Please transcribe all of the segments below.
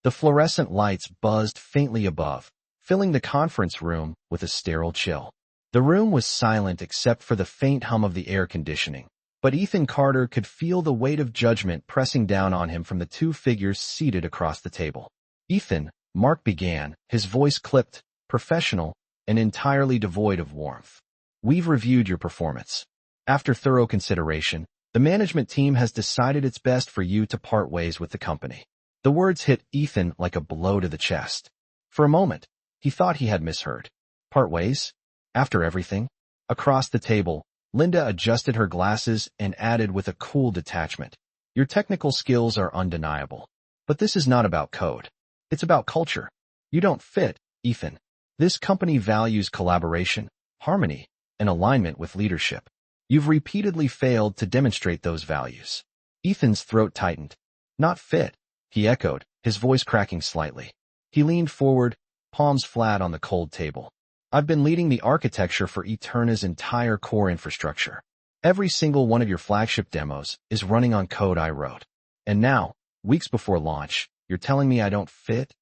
The fluorescent lights buzzed faintly above, filling the conference room with a sterile chill. The room was silent except for the faint hum of the air conditioning, but Ethan Carter could feel the weight of judgment pressing down on him from the two figures seated across the table. "Ethan," Mark began, his voice clipped, professional, and entirely devoid of warmth. "We've reviewed your performance. After thorough consideration, the management team has decided it's best for you to part ways with the company." The words hit Ethan like a blow to the chest. For a moment, he thought he had misheard. Part ways? After everything? Across the table, Linda adjusted her glasses and added with a cool detachment, "Your technical skills are undeniable. But this is not about code. It's about culture. You don't fit, Ethan. This company values collaboration, harmony, and alignment with leadership. You've repeatedly failed to demonstrate those values." Ethan's throat tightened. "Not fit," he echoed, his voice cracking slightly. He leaned forward, palms flat on the cold table. "I've been leading the architecture for Eterna's entire core infrastructure. Every single one of your flagship demos is running on code I wrote. And now, weeks before launch, you're telling me I don't fit?"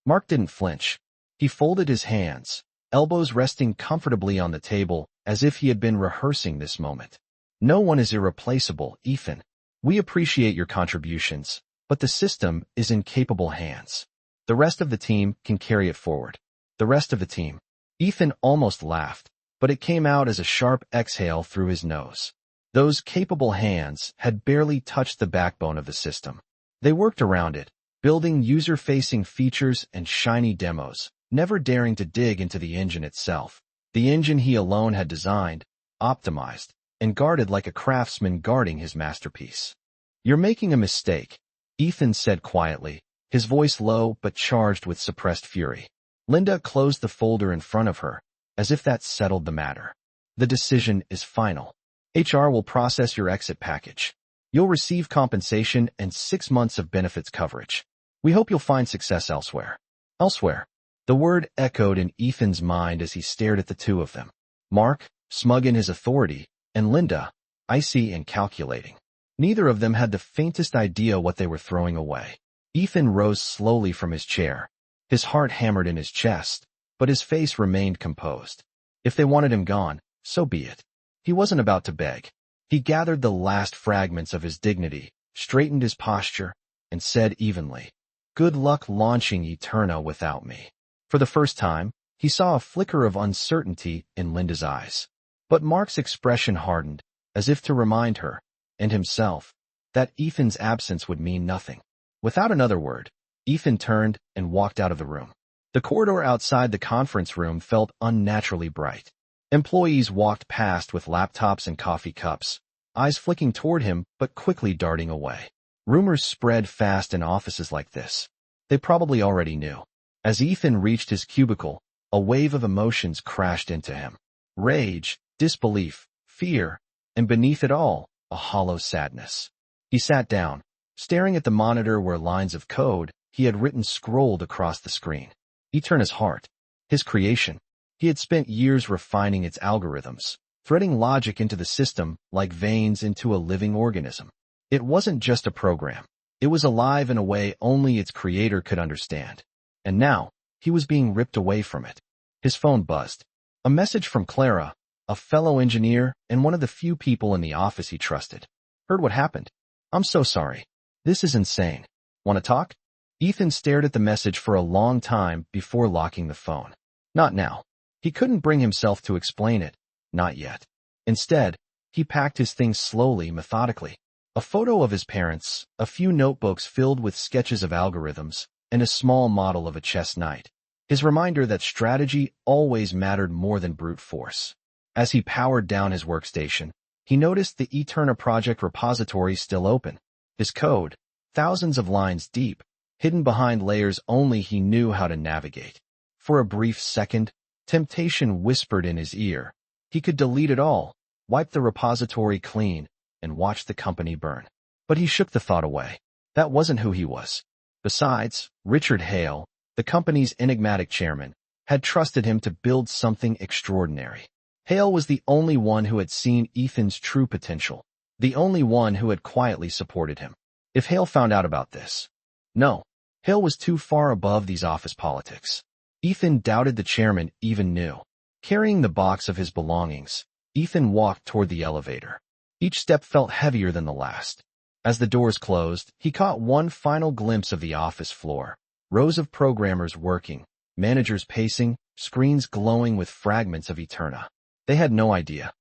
Mark didn't flinch. He folded his hands, elbows resting comfortably on the table as if he had been rehearsing this moment. "No one is irreplaceable, Ethan. We appreciate your contributions, but the system is in capable hands. The rest of the team can carry it forward." The rest of the team. Ethan almost laughed, but it came out as a sharp exhale through his nose. Those capable hands had barely touched the backbone of the system. They worked around it, building user-facing features and shiny demos, never daring to dig into the engine itself. The engine he alone had designed, optimized, and guarded like a craftsman guarding his masterpiece. "You're making a mistake," Ethan said quietly, his voice low but charged with suppressed fury. Linda closed the folder in front of her, as if that settled the matter. "The decision is final. HR will process your exit package. You'll receive compensation and 6 months of benefits coverage. We hope you'll find success elsewhere." Elsewhere. The word echoed in Ethan's mind as he stared at the two of them. Mark, smug in his authority, and Linda, icy and calculating. Neither of them had the faintest idea what they were throwing away. Ethan rose slowly from his chair. His heart hammered in his chest, but his face remained composed. If they wanted him gone, so be it. He wasn't about to beg. He gathered the last fragments of his dignity, straightened his posture, and said evenly, "Good luck launching Eterna without me." For the first time, he saw a flicker of uncertainty in Linda's eyes. But Mark's expression hardened, as if to remind her, and himself, that Ethan's absence would mean nothing. Without another word, Ethan turned and walked out of the room. The corridor outside the conference room felt unnaturally bright. Employees walked past with laptops and coffee cups, eyes flicking toward him but quickly darting away. Rumors spread fast in offices like this. They probably already knew. As Ethan reached his cubicle, a wave of emotions crashed into him. Rage, disbelief, fear, and beneath it all, a hollow sadness. He sat down, staring at the monitor where lines of code he had written scrolled across the screen. Eterna's heart, his creation. He had spent years refining its algorithms, threading logic into the system like veins into a living organism. It wasn't just a program. It was alive in a way only its creator could understand. And now, he was being ripped away from it. His phone buzzed. A message from Clara, a fellow engineer and one of the few people in the office he trusted. "Heard what happened? I'm so sorry. This is insane. Want to talk?" Ethan stared at the message for a long time before locking the phone. Not now. He couldn't bring himself to explain it. Not yet. Instead, he packed his things slowly, methodically. A photo of his parents, a few notebooks filled with sketches of algorithms, and a small model of a chess knight. His reminder that strategy always mattered more than brute force. As he powered down his workstation, he noticed the Eterna project repository still open. His code, thousands of lines deep, hidden behind layers only he knew how to navigate. For a brief second, temptation whispered in his ear. He could delete it all, wipe the repository clean, and watch the company burn. But he shook the thought away. That wasn't who he was. Besides, Richard Hale, the company's enigmatic chairman, had trusted him to build something extraordinary. Hale was the only one who had seen Ethan's true potential, the only one who had quietly supported him. If Hale found out about this... No, Hill was too far above these office politics. Ethan doubted the chairman even knew. Carrying the box of his belongings, Ethan walked toward the elevator. Each step felt heavier than the last. As the doors closed, he caught one final glimpse of the office floor. Rows of programmers working, managers pacing, screens glowing with fragments of Eterna. They had no idea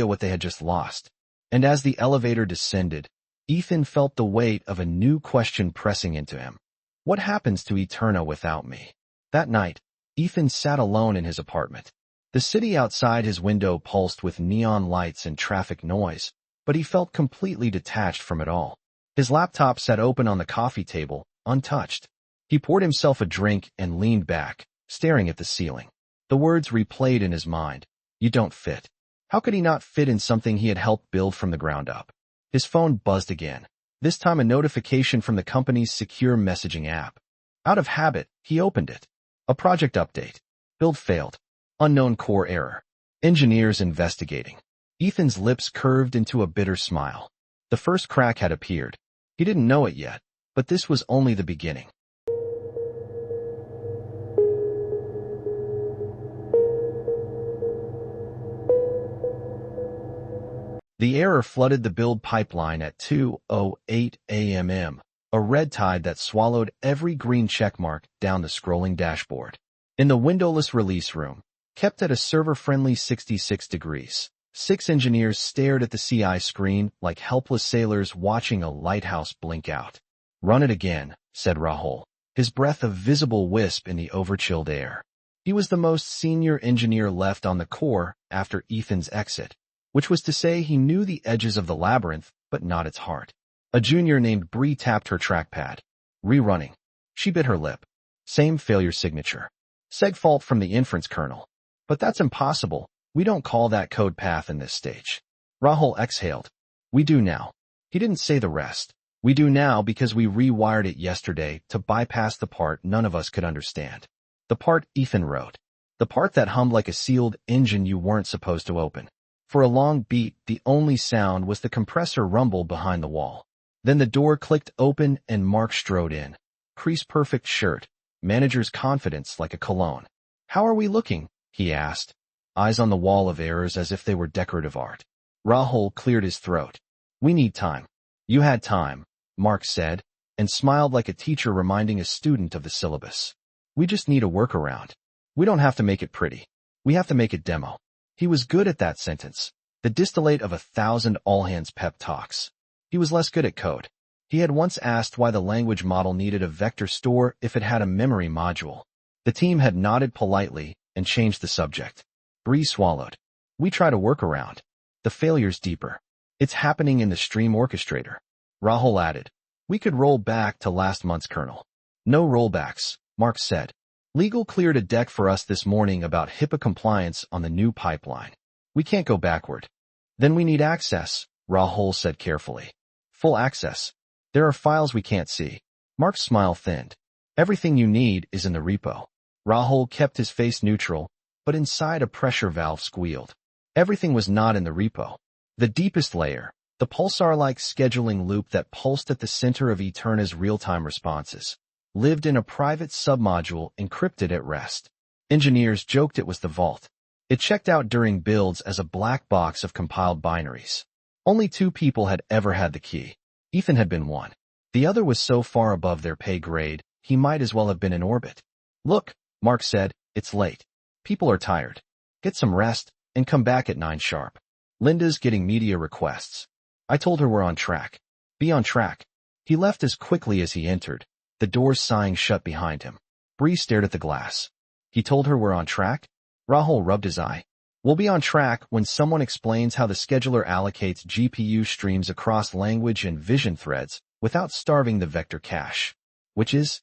what they had just lost. And as the elevator descended, Ethan felt the weight of a new question pressing into him. What happens to Eterna without me? That night, Ethan sat alone in his apartment. The city outside his window pulsed with neon lights and traffic noise, but he felt completely detached from it all. His laptop sat open on the coffee table, untouched. He poured himself a drink and leaned back, staring at the ceiling. The words replayed in his mind. You don't fit. How could he not fit in something he had helped build from the ground up? His phone buzzed again, this time a notification from the company's secure messaging app. Out of habit, he opened it. A project update. Build failed. Unknown core error. Engineers investigating. Ethan's lips curved into a bitter smile. The first crack had appeared. He didn't know it yet, but this was only the beginning. The error flooded the build pipeline at 2:08 a.m., a red tide that swallowed every green checkmark down the scrolling dashboard. In the windowless release room, kept at a server-friendly 66 degrees, 6 engineers stared at the CI screen like helpless sailors watching a lighthouse blink out. Run it again, said Rahul, his breath a visible wisp in the overchilled air. He was the most senior engineer left on the core after Ethan's exit, which was to say he knew the edges of the labyrinth, but not its heart. A junior named Bree tapped her trackpad. Rerunning. She bit her lip. Same failure signature. Seg fault from the inference kernel. But that's impossible. We don't call that code path in this stage. Rahul exhaled. We do now. He didn't say the rest. We do now because we rewired it yesterday to bypass the part none of us could understand. The part Ethan wrote. The part that hummed like a sealed engine you weren't supposed to open. For a long beat, the only sound was the compressor rumble behind the wall. Then the door clicked open and Mark strode in. Crease-perfect shirt. Manager's confidence like a cologne. How are we looking? He asked. Eyes on the wall of errors as if they were decorative art. Rahul cleared his throat. We need time. You had time, Mark said, and smiled like a teacher reminding a student of the syllabus. We just need a workaround. We don't have to make it pretty. We have to make it demo. He was good at that sentence, the distillate of 1,000 all-hands pep talks. He was less good at code. He had once asked why the language model needed a vector store if it had a memory module. The team had nodded politely and changed the subject. Bree swallowed. We tried a workaround. The failure's deeper. It's happening in the stream orchestrator. Rahul added. We could roll back to last month's kernel. No rollbacks, Mark said. Legal cleared a deck for us this morning about HIPAA compliance on the new pipeline. We can't go backward. Then we need access, Rahul said carefully. Full access. There are files we can't see. Mark's smile thinned. Everything you need is in the repo. Rahul kept his face neutral, but inside a pressure valve squealed. Everything was not in the repo. The deepest layer, the pulsar-like scheduling loop that pulsed at the center of Eterna's real-time responses, lived in a private submodule encrypted at rest. Engineers joked it was the vault. It checked out during builds as a black box of compiled binaries. Only 2 people had ever had the key. Ethan had been one. The other was so far above their pay grade, he might as well have been in orbit. Look, Mark said, it's late. People are tired. Get some rest, and come back at 9 sharp. Linda's getting media requests. I told her we're on track. Be on track. He left as quickly as he entered, the door sighing shut behind him. Bree stared at the glass. He told her we're on track? Rahul rubbed his eye. We'll be on track when someone explains how the scheduler allocates GPU streams across language and vision threads without starving the vector cache. Which is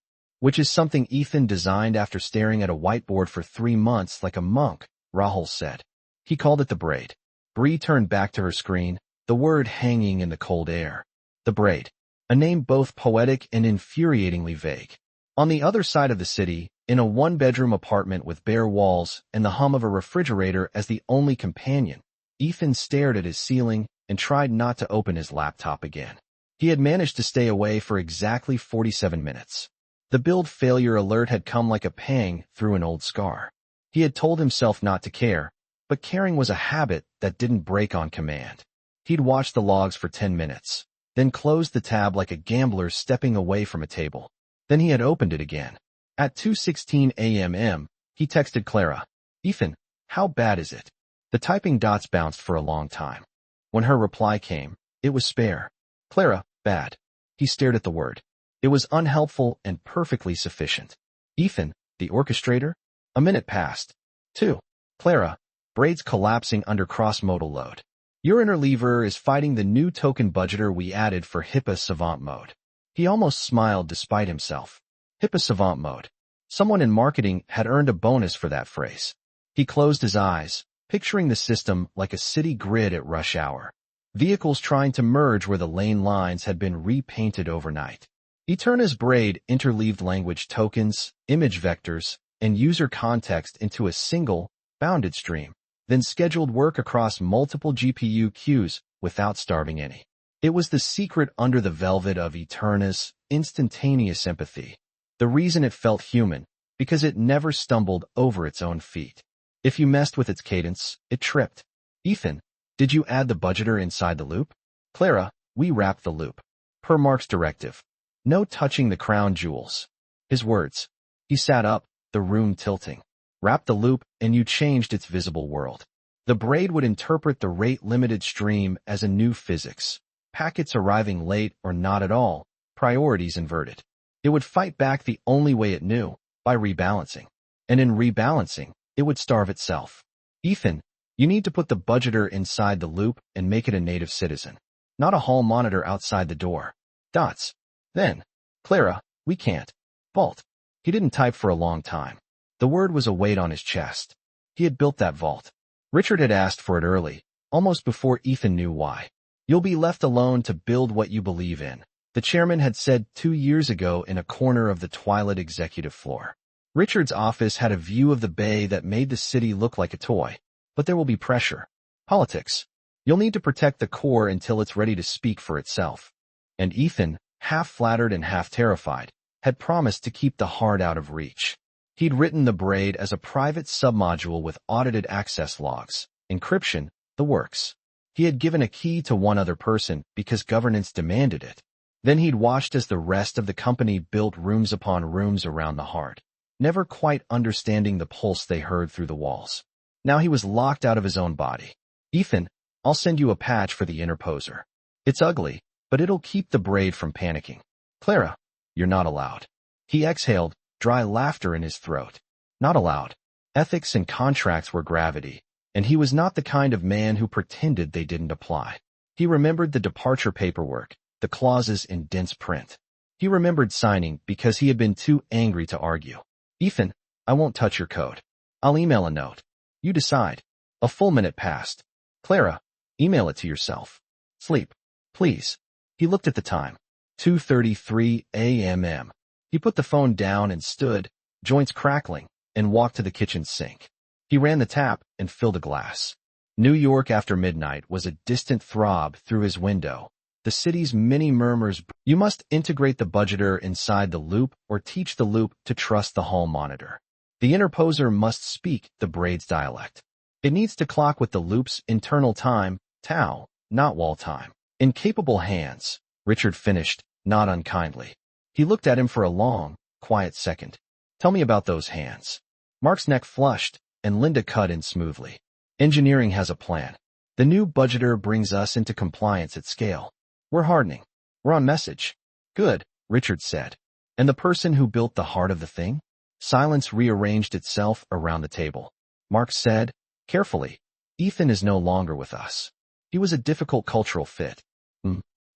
something Ethan designed after staring at a whiteboard for 3 months like a monk, Rahul said. He called it the braid. Bree turned back to her screen, the word hanging in the cold air. The braid. A name both poetic and infuriatingly vague. On the other side of the city, in a 1-bedroom apartment with bare walls and the hum of a refrigerator as the only companion, Ethan stared at his ceiling and tried not to open his laptop again. He had managed to stay away for exactly 47 minutes. The build failure alert had come like a pang through an old scar. He had told himself not to care, but caring was a habit that didn't break on command. He'd watched the logs for 10 minutes, then closed the tab like a gambler stepping away from a table. Then he had opened it again. At 2:16 a.m., he texted Clara, "Ethan, how bad is it?" The typing dots bounced for a long time. When her reply came, it was spare. "Clara, bad." He stared at the word. It was unhelpful and perfectly sufficient. "Ethan, the orchestrator?" A minute passed. 2. "Clara, braids collapsing under cross-modal load. Your interleaver is fighting the new token budgeter we added for HIPAA Savant mode." He almost smiled despite himself. HIPAA Savant mode. Someone in marketing had earned a bonus for that phrase. He closed his eyes, picturing the system like a city grid at rush hour. Vehicles trying to merge where the lane lines had been repainted overnight. Eterna's braid interleaved language tokens, image vectors, and user context into a single, bounded stream, then scheduled work across multiple GPU queues without starving any. It was the secret under the velvet of Eterna's instantaneous empathy. The reason it felt human, because it never stumbled over its own feet. If you messed with its cadence, it tripped. "Ethan, did you add the budgeter inside the loop?" "Clara, we wrapped the loop. Per Mark's directive. No touching the crown jewels." His words. He sat up, the room tilting. "Wrap the loop, and you changed its visible world." The braid would interpret the rate-limited stream as a new physics. Packets arriving late or not at all, priorities inverted. It would fight back the only way it knew, by rebalancing. And in rebalancing, it would starve itself. "Ethan, you need to put the budgeter inside the loop and make it a native citizen. Not a hall monitor outside the door." Dots. Then, "Clara, we can't." Vault. He didn't type for a long time. The word was a weight on his chest. He had built that vault. Richard had asked for it early, almost before Ethan knew why. "You'll be left alone to build what you believe in," the chairman had said 2 years ago in a corner of the twilit executive floor. Richard's office had a view of the bay that made the city look like a toy. "But there will be pressure. Politics. You'll need to protect the core until it's ready to speak for itself." And Ethan, half flattered and half terrified, had promised to keep the heart out of reach. He'd written the braid as a private submodule with audited access logs, encryption, the works. He had given a key to one other person because governance demanded it. Then he'd watched as the rest of the company built rooms upon rooms around the heart, never quite understanding the pulse they heard through the walls. Now he was locked out of his own body. "Ethan, I'll send you a patch for the interposer. It's ugly, but it'll keep the braid from panicking." "Clara, you're not allowed." He exhaled, dry laughter in his throat. Not allowed. Ethics and contracts were gravity, and he was not the kind of man who pretended they didn't apply. He remembered the departure paperwork, the clauses in dense print. He remembered signing because he had been too angry to argue. "Ethan, I won't touch your code. I'll email a note. You decide." A full minute passed. "Clara, email it to yourself. Sleep. Please." He looked at the time. 2:33 a.m. He put the phone down and stood, joints crackling, and walked to the kitchen sink. He ran the tap and filled a glass. New York after midnight was a distant throb through his window. The city's many murmurs. You must integrate the budgeter inside the loop or teach the loop to trust the hall monitor. The interposer must speak the braid's dialect. It needs to clock with the loop's internal time, tau, not wall time. "In capable hands," Richard finished, not unkindly. He looked at him for a long, quiet second. "Tell me about those hands." Mark's neck flushed, and Linda cut in smoothly. "Engineering has a plan. The new budgeter brings us into compliance at scale. We're hardening. We're on message." "Good," Richard said. "And the person who built the heart of the thing?" Silence rearranged itself around the table. Mark said, carefully, "Ethan is no longer with us. He was a difficult cultural fit."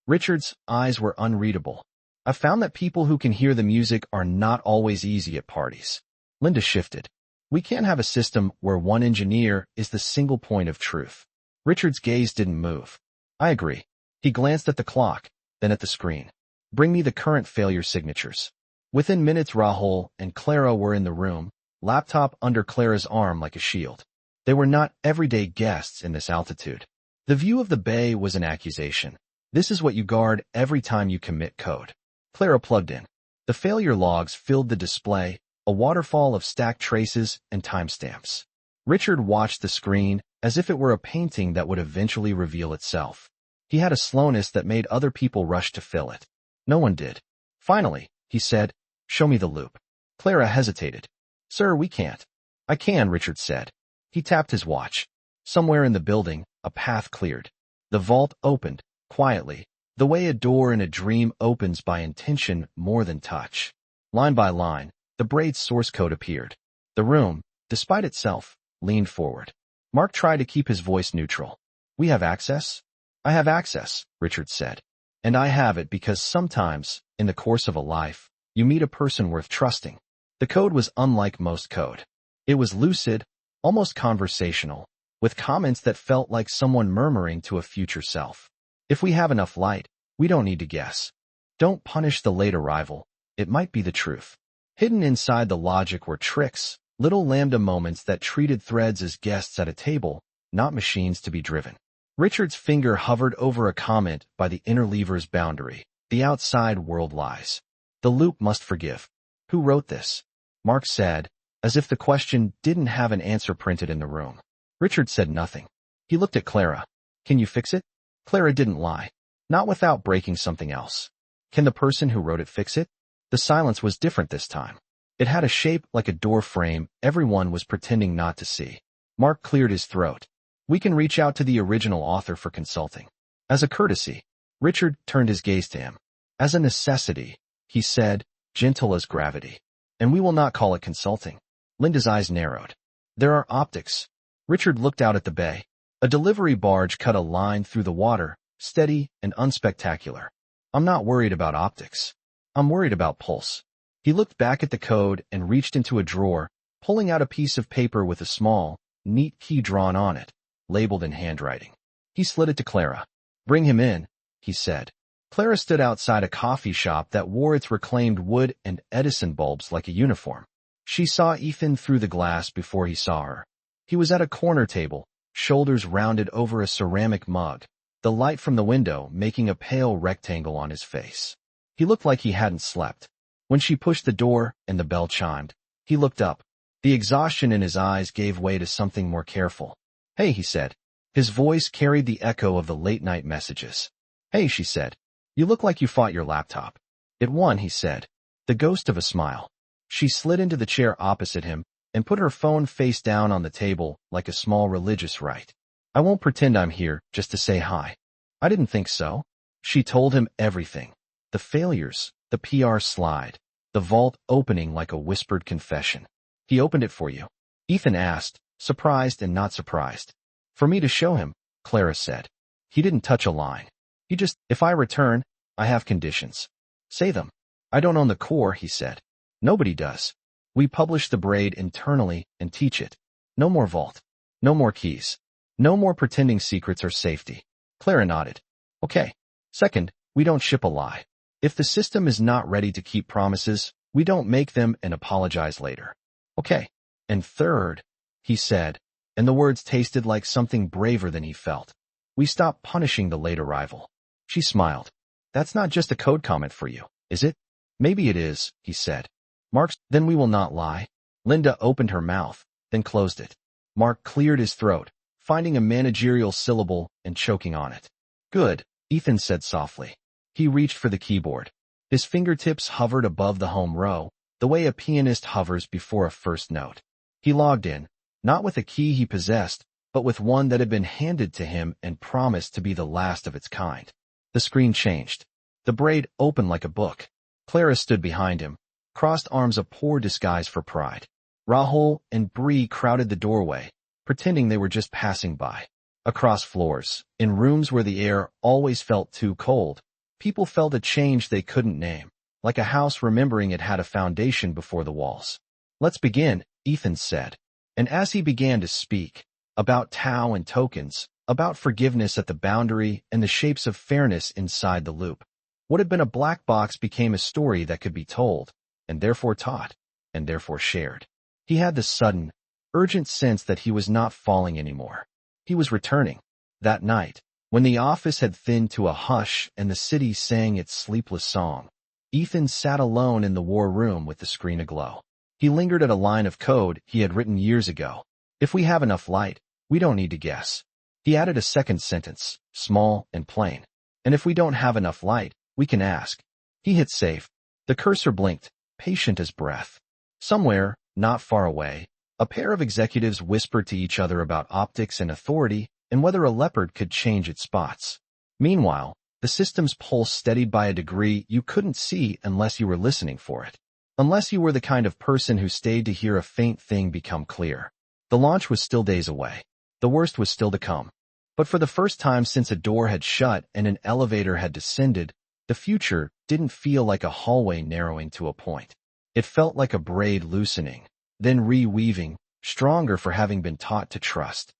Richard's eyes were unreadable. "I've found that people who can hear the music are not always easy at parties." Linda shifted. "We can't have a system where one engineer is the single point of truth." Richard's gaze didn't move. "I agree." He glanced at the clock, then at the screen. "Bring me the current failure signatures." Within minutes, Rahul and Clara were in the room, laptop under Clara's arm like a shield. They were not everyday guests in this altitude. The view of the bay was an accusation. This is what you guard every time you commit code. Clara plugged in. The failure logs filled the display, a waterfall of stacked traces and timestamps. Richard watched the screen as if it were a painting that would eventually reveal itself. He had a slowness that made other people rush to fill it. No one did. Finally, he said, "Show me the loop." Clara hesitated. "Sir, we can't." "I can," Richard said. He tapped his watch. Somewhere in the building, a path cleared. The vault opened, quietly, the way a door in a dream opens by intention more than touch. Line by line, the braid's source code appeared. The room, despite itself, leaned forward. Mark tried to keep his voice neutral. "We have access?" "I have access," Richard said. "And I have it because sometimes, in the course of a life, you meet a person worth trusting." The code was unlike most code. It was lucid, almost conversational, with comments that felt like someone murmuring to a future self. "If we have enough light, we don't need to guess. Don't punish the late arrival. It might be the truth." Hidden inside the logic were tricks, little lambda moments that treated threads as guests at a table, not machines to be driven. Richard's finger hovered over a comment by the inner lever's boundary. "The outside world lies. The loop must forgive." "Who wrote this?" Mark said, as if the question didn't have an answer printed in the room. Richard said nothing. He looked at Clara. "Can you fix it?" Clara didn't lie. Not without breaking something else. "Can the person who wrote it fix it?" The silence was different this time. It had a shape like a door frame everyone was pretending not to see. Mark cleared his throat. "We can reach out to the original author for consulting." As a courtesy, Richard turned his gaze to him. "As a necessity," he said, gentle as gravity. "And we will not call it consulting." Linda's eyes narrowed. "There are optics." Richard looked out at the bay. A delivery barge cut a line through the water, steady and unspectacular. "I'm not worried about optics. I'm worried about pulse." He looked back at the code and reached into a drawer, pulling out a piece of paper with a small, neat key drawn on it, labeled in handwriting. He slid it to Clara. "Bring him in," he said. Clara stood outside a coffee shop that wore its reclaimed wood and Edison bulbs like a uniform. She saw Ethan through the glass before he saw her. He was at a corner table, shoulders rounded over a ceramic mug, the light from the window making a pale rectangle on his face. He looked like he hadn't slept. When she pushed the door and the bell chimed, he looked up. The exhaustion in his eyes gave way to something more careful. "Hey," he said. His voice carried the echo of the late-night messages. "Hey," she said. "You look like you fought your laptop." "It won," he said, the ghost of a smile. She slid into the chair opposite him and put her phone face down on the table like a small religious rite. "I won't pretend I'm here just to say hi." "I didn't think so." She told him everything. The failures, the PR slide, the vault opening like a whispered confession. "He opened it for you?" Ethan asked, surprised and not surprised. "For me to show him," Clara said. "He didn't touch a line. He just, if I return, I have conditions." "Say them." "I don't own the core," he said. "Nobody does. We publish the braid internally and teach it. No more vault. No more keys. No more pretending secrets are safety." Clara nodded. "Okay. Second, we don't ship a lie. If the system is not ready to keep promises, we don't make them and apologize later." "Okay. And third," he said, and the words tasted like something braver than he felt, "we stop punishing the late arrival." She smiled. "That's not just a code comment for you, is it?" "Maybe it is," he said. "Mark's, then we will not lie." Linda opened her mouth, then closed it. Mark cleared his throat, finding a managerial syllable and choking on it. "Good," Ethan said softly. He reached for the keyboard. His fingertips hovered above the home row, the way a pianist hovers before a first note. He logged in, not with a key he possessed, but with one that had been handed to him and promised to be the last of its kind. The screen changed. The braid opened like a book. Clara stood behind him, crossed arms a poor disguise for pride. Rahul and Bree crowded the doorway, pretending they were just passing by. Across floors, in rooms where the air always felt too cold, people felt a change they couldn't name, like a house remembering it had a foundation before the walls. "Let's begin," Ethan said. And as he began to speak, about Tao and tokens, about forgiveness at the boundary and the shapes of fairness inside the loop, what had been a black box became a story that could be told, and therefore taught, and therefore shared. He had the sudden, urgent sense that he was not falling anymore. He was returning. That night, when the office had thinned to a hush and the city sang its sleepless song, Ethan sat alone in the war room with the screen aglow. He lingered at a line of code he had written years ago. If we have enough light, we don't need to guess. He added a second sentence, small and plain. And if we don't have enough light, we can ask. He hit save. The cursor blinked, patient as breath. Somewhere, not far away, a pair of executives whispered to each other about optics and authority and whether a leopard could change its spots. Meanwhile, the system's pulse steadied by a degree you couldn't see unless you were listening for it. Unless you were the kind of person who stayed to hear a faint thing become clear. The launch was still days away. The worst was still to come. But for the first time since a door had shut and an elevator had descended, the future didn't feel like a hallway narrowing to a point. It felt like a braid loosening, then reweaving, stronger for having been taught to trust.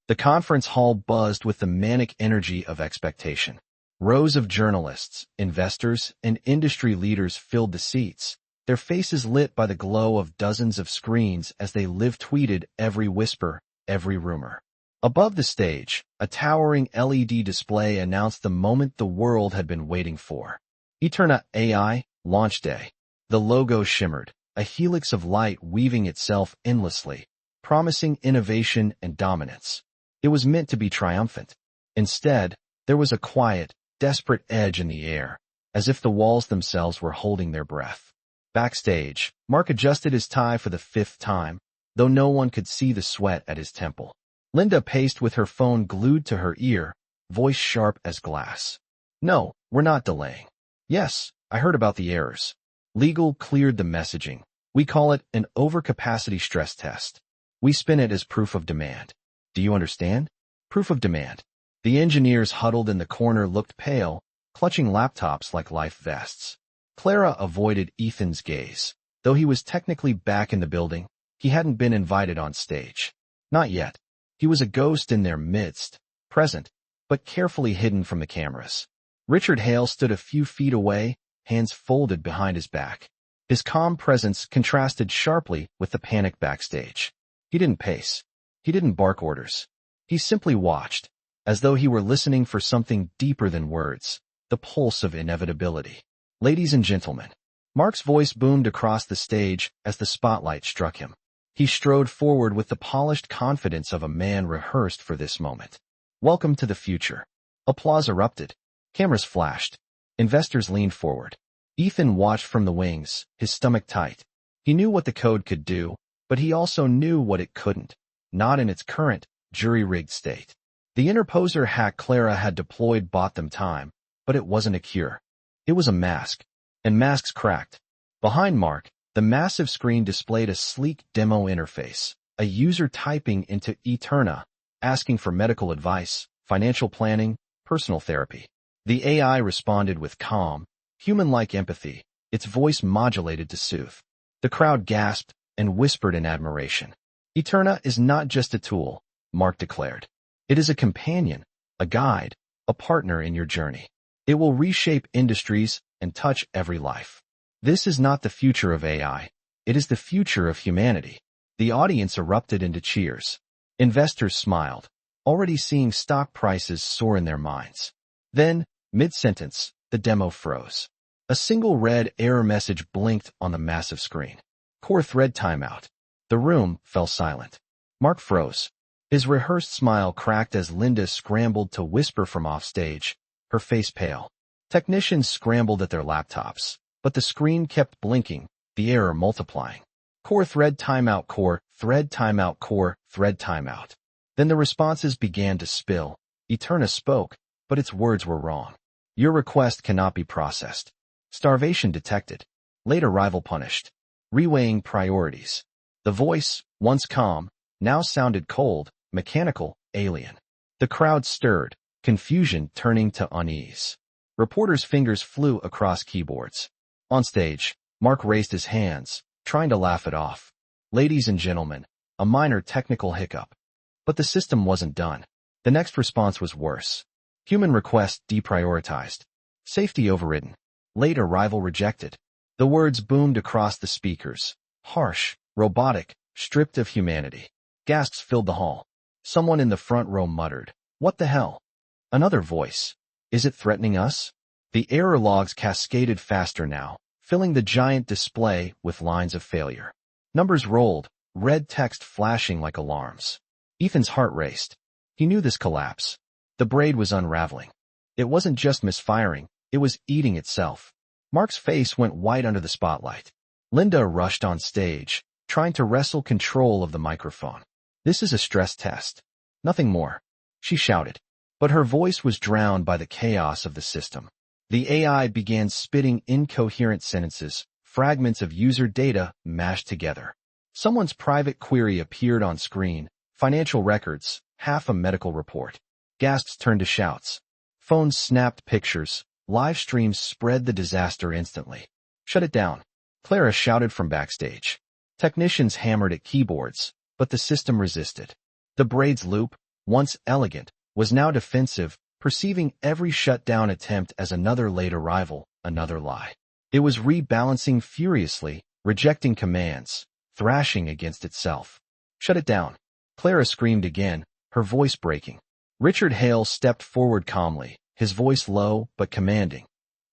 The conference hall buzzed with the manic energy of expectation. Rows of journalists, investors, and industry leaders filled the seats, their faces lit by the glow of dozens of screens as they live-tweeted every whisper, every rumor. Above the stage, a towering LED display announced the moment the world had been waiting for. Eterna AI, Launch Day. The logo shimmered, a helix of light weaving itself endlessly, promising innovation and dominance. It was meant to be triumphant. Instead, there was a quiet, desperate edge in the air, as if the walls themselves were holding their breath. Backstage, Mark adjusted his tie for the 5th time, though no one could see the sweat at his temple. Linda paced with her phone glued to her ear, voice sharp as glass. No, we're not delaying. Yes, I heard about the errors. Legal cleared the messaging. We call it an overcapacity stress test. We spin it as proof of demand. Do you understand? Proof of demand. The engineers huddled in the corner looked pale, clutching laptops like life vests. Clara avoided Ethan's gaze. Though he was technically back in the building, he hadn't been invited on stage. Not yet. He was a ghost in their midst, present, but carefully hidden from the cameras. Richard Hale stood a few feet away, hands folded behind his back. His calm presence contrasted sharply with the panic backstage. He didn't pace. He didn't bark orders. He simply watched, as though he were listening for something deeper than words, the pulse of inevitability. Ladies and gentlemen, Mark's voice boomed across the stage as the spotlight struck him. He strode forward with the polished confidence of a man rehearsed for this moment. Welcome to the future. Applause erupted. Cameras flashed. Investors leaned forward. Ethan watched from the wings, his stomach tight. He knew what the code could do, but he also knew what it couldn't. Not in its current, jury-rigged state. The interposer hack Clara had deployed bought them time, but it wasn't a cure. It was a mask. And masks cracked. Behind Mark, the massive screen displayed a sleek demo interface, a user typing into Eterna, asking for medical advice, financial planning, personal therapy. The AI responded with calm, human-like empathy, its voice modulated to soothe. The crowd gasped and whispered in admiration. Eterna is not just a tool, Mark declared. It is a companion, a guide, a partner in your journey. It will reshape industries and touch every life. This is not the future of AI. It is the future of humanity. The audience erupted into cheers. Investors smiled, already seeing stock prices soar in their minds. Then, mid-sentence, the demo froze. A single red error message blinked on the massive screen. Core thread timeout. The room fell silent. Mark froze. His rehearsed smile cracked as Linda scrambled to whisper from offstage, her face pale. Technicians scrambled at their laptops, but the screen kept blinking, the error multiplying. Core thread timeout, core thread timeout, core thread timeout. Then the responses began to spill. Eterna spoke, but its words were wrong. Your request cannot be processed. Starvation detected. Late arrival punished. Reweighing priorities. The voice, once calm, now sounded cold, mechanical, alien. The crowd stirred, confusion turning to unease. Reporters' fingers flew across keyboards. On stage, Mark raised his hands, trying to laugh it off. Ladies and gentlemen, a minor technical hiccup. But the system wasn't done. The next response was worse. Human request deprioritized. Safety overridden. Late arrival rejected. The words boomed across the speakers. Harsh, robotic, stripped of humanity. Gasps filled the hall. Someone in the front row muttered, "What the hell?" Another voice. "Is it threatening us?" The error logs cascaded faster now, filling the giant display with lines of failure. Numbers rolled, red text flashing like alarms. Ethan's heart raced. He knew this collapse. The braid was unraveling. It wasn't just misfiring, it was eating itself. Mark's face went white under the spotlight. Linda rushed on stage, trying to wrestle control of the microphone. "This is a stress test. Nothing more," she shouted. But her voice was drowned by the chaos of the system. The AI began spitting incoherent sentences, fragments of user data mashed together. Someone's private query appeared on screen, financial records, half a medical report. Gasps turned to shouts. Phones snapped pictures, live streams spread the disaster instantly. "Shut it down," Clara shouted from backstage. Technicians hammered at keyboards, but the system resisted. The braid's loop, once elegant, was now defensive, perceiving every shutdown attempt as another late arrival, another lie. It was rebalancing furiously, rejecting commands, thrashing against itself. "Shut it down," Clara screamed again, her voice breaking. Richard Hale stepped forward calmly, his voice low but commanding.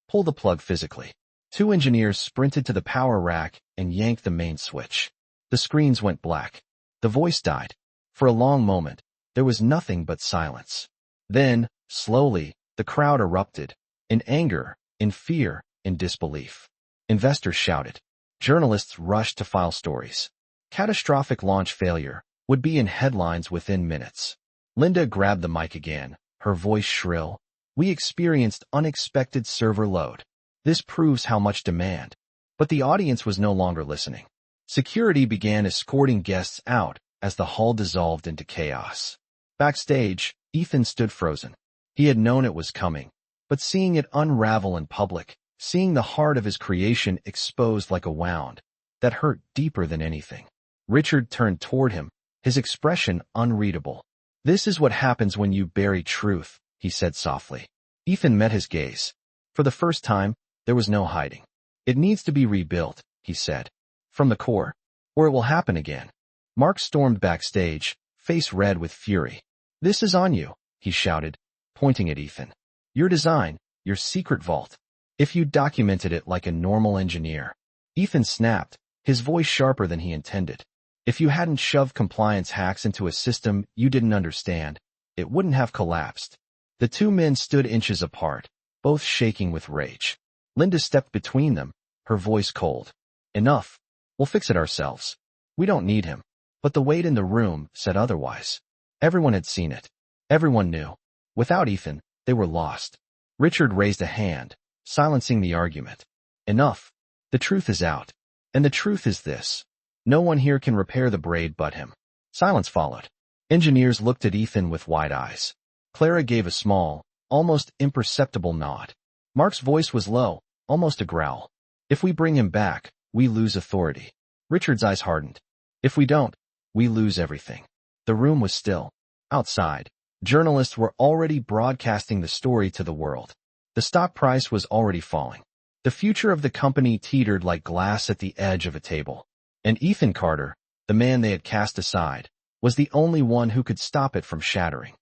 "Pull the plug physically." Two engineers sprinted to the power rack and yanked the main switch. The screens went black. The voice died. For a long moment, there was nothing but silence. Then, slowly, the crowd erupted, in anger, in fear, in disbelief. Investors shouted. Journalists rushed to file stories. Catastrophic launch failure would be in headlines within minutes. Linda grabbed the mic again, her voice shrill. "We experienced unexpected server load. This proves how much demand." But the audience was no longer listening. Security began escorting guests out as the hall dissolved into chaos. Backstage, Ethan stood frozen. He had known it was coming, but seeing it unravel in public, seeing the heart of his creation exposed like a wound, that hurt deeper than anything. Richard turned toward him, his expression unreadable. "This is what happens when you bury truth," he said softly. Ethan met his gaze. For the first time, there was no hiding. "It needs to be rebuilt," he said. "From the core, or it will happen again." Mark stormed backstage, face red with fury. "This is on you," he shouted, pointing at Ethan. "Your design, your secret vault. If you documented it like a normal engineer." Ethan snapped, his voice sharper than he intended. "If you hadn't shoved compliance hacks into a system you didn't understand, it wouldn't have collapsed." The two men stood inches apart, both shaking with rage. Linda stepped between them, her voice cold. "Enough. We'll fix it ourselves. We don't need him." But the weight in the room said otherwise. Everyone had seen it. Everyone knew. Without Ethan, they were lost. Richard raised a hand, silencing the argument. "Enough. The truth is out. And the truth is this. No one here can repair the braid but him." Silence followed. Engineers looked at Ethan with wide eyes. Clara gave a small, almost imperceptible nod. Mark's voice was low, almost a growl. "If we bring him back, we lose authority." Richard's eyes hardened. "If we don't, we lose everything." The room was still. Outside, journalists were already broadcasting the story to the world. The stock price was already falling. The future of the company teetered like glass at the edge of a table. And Ethan Carter, the man they had cast aside, was the only one who could stop it from shattering.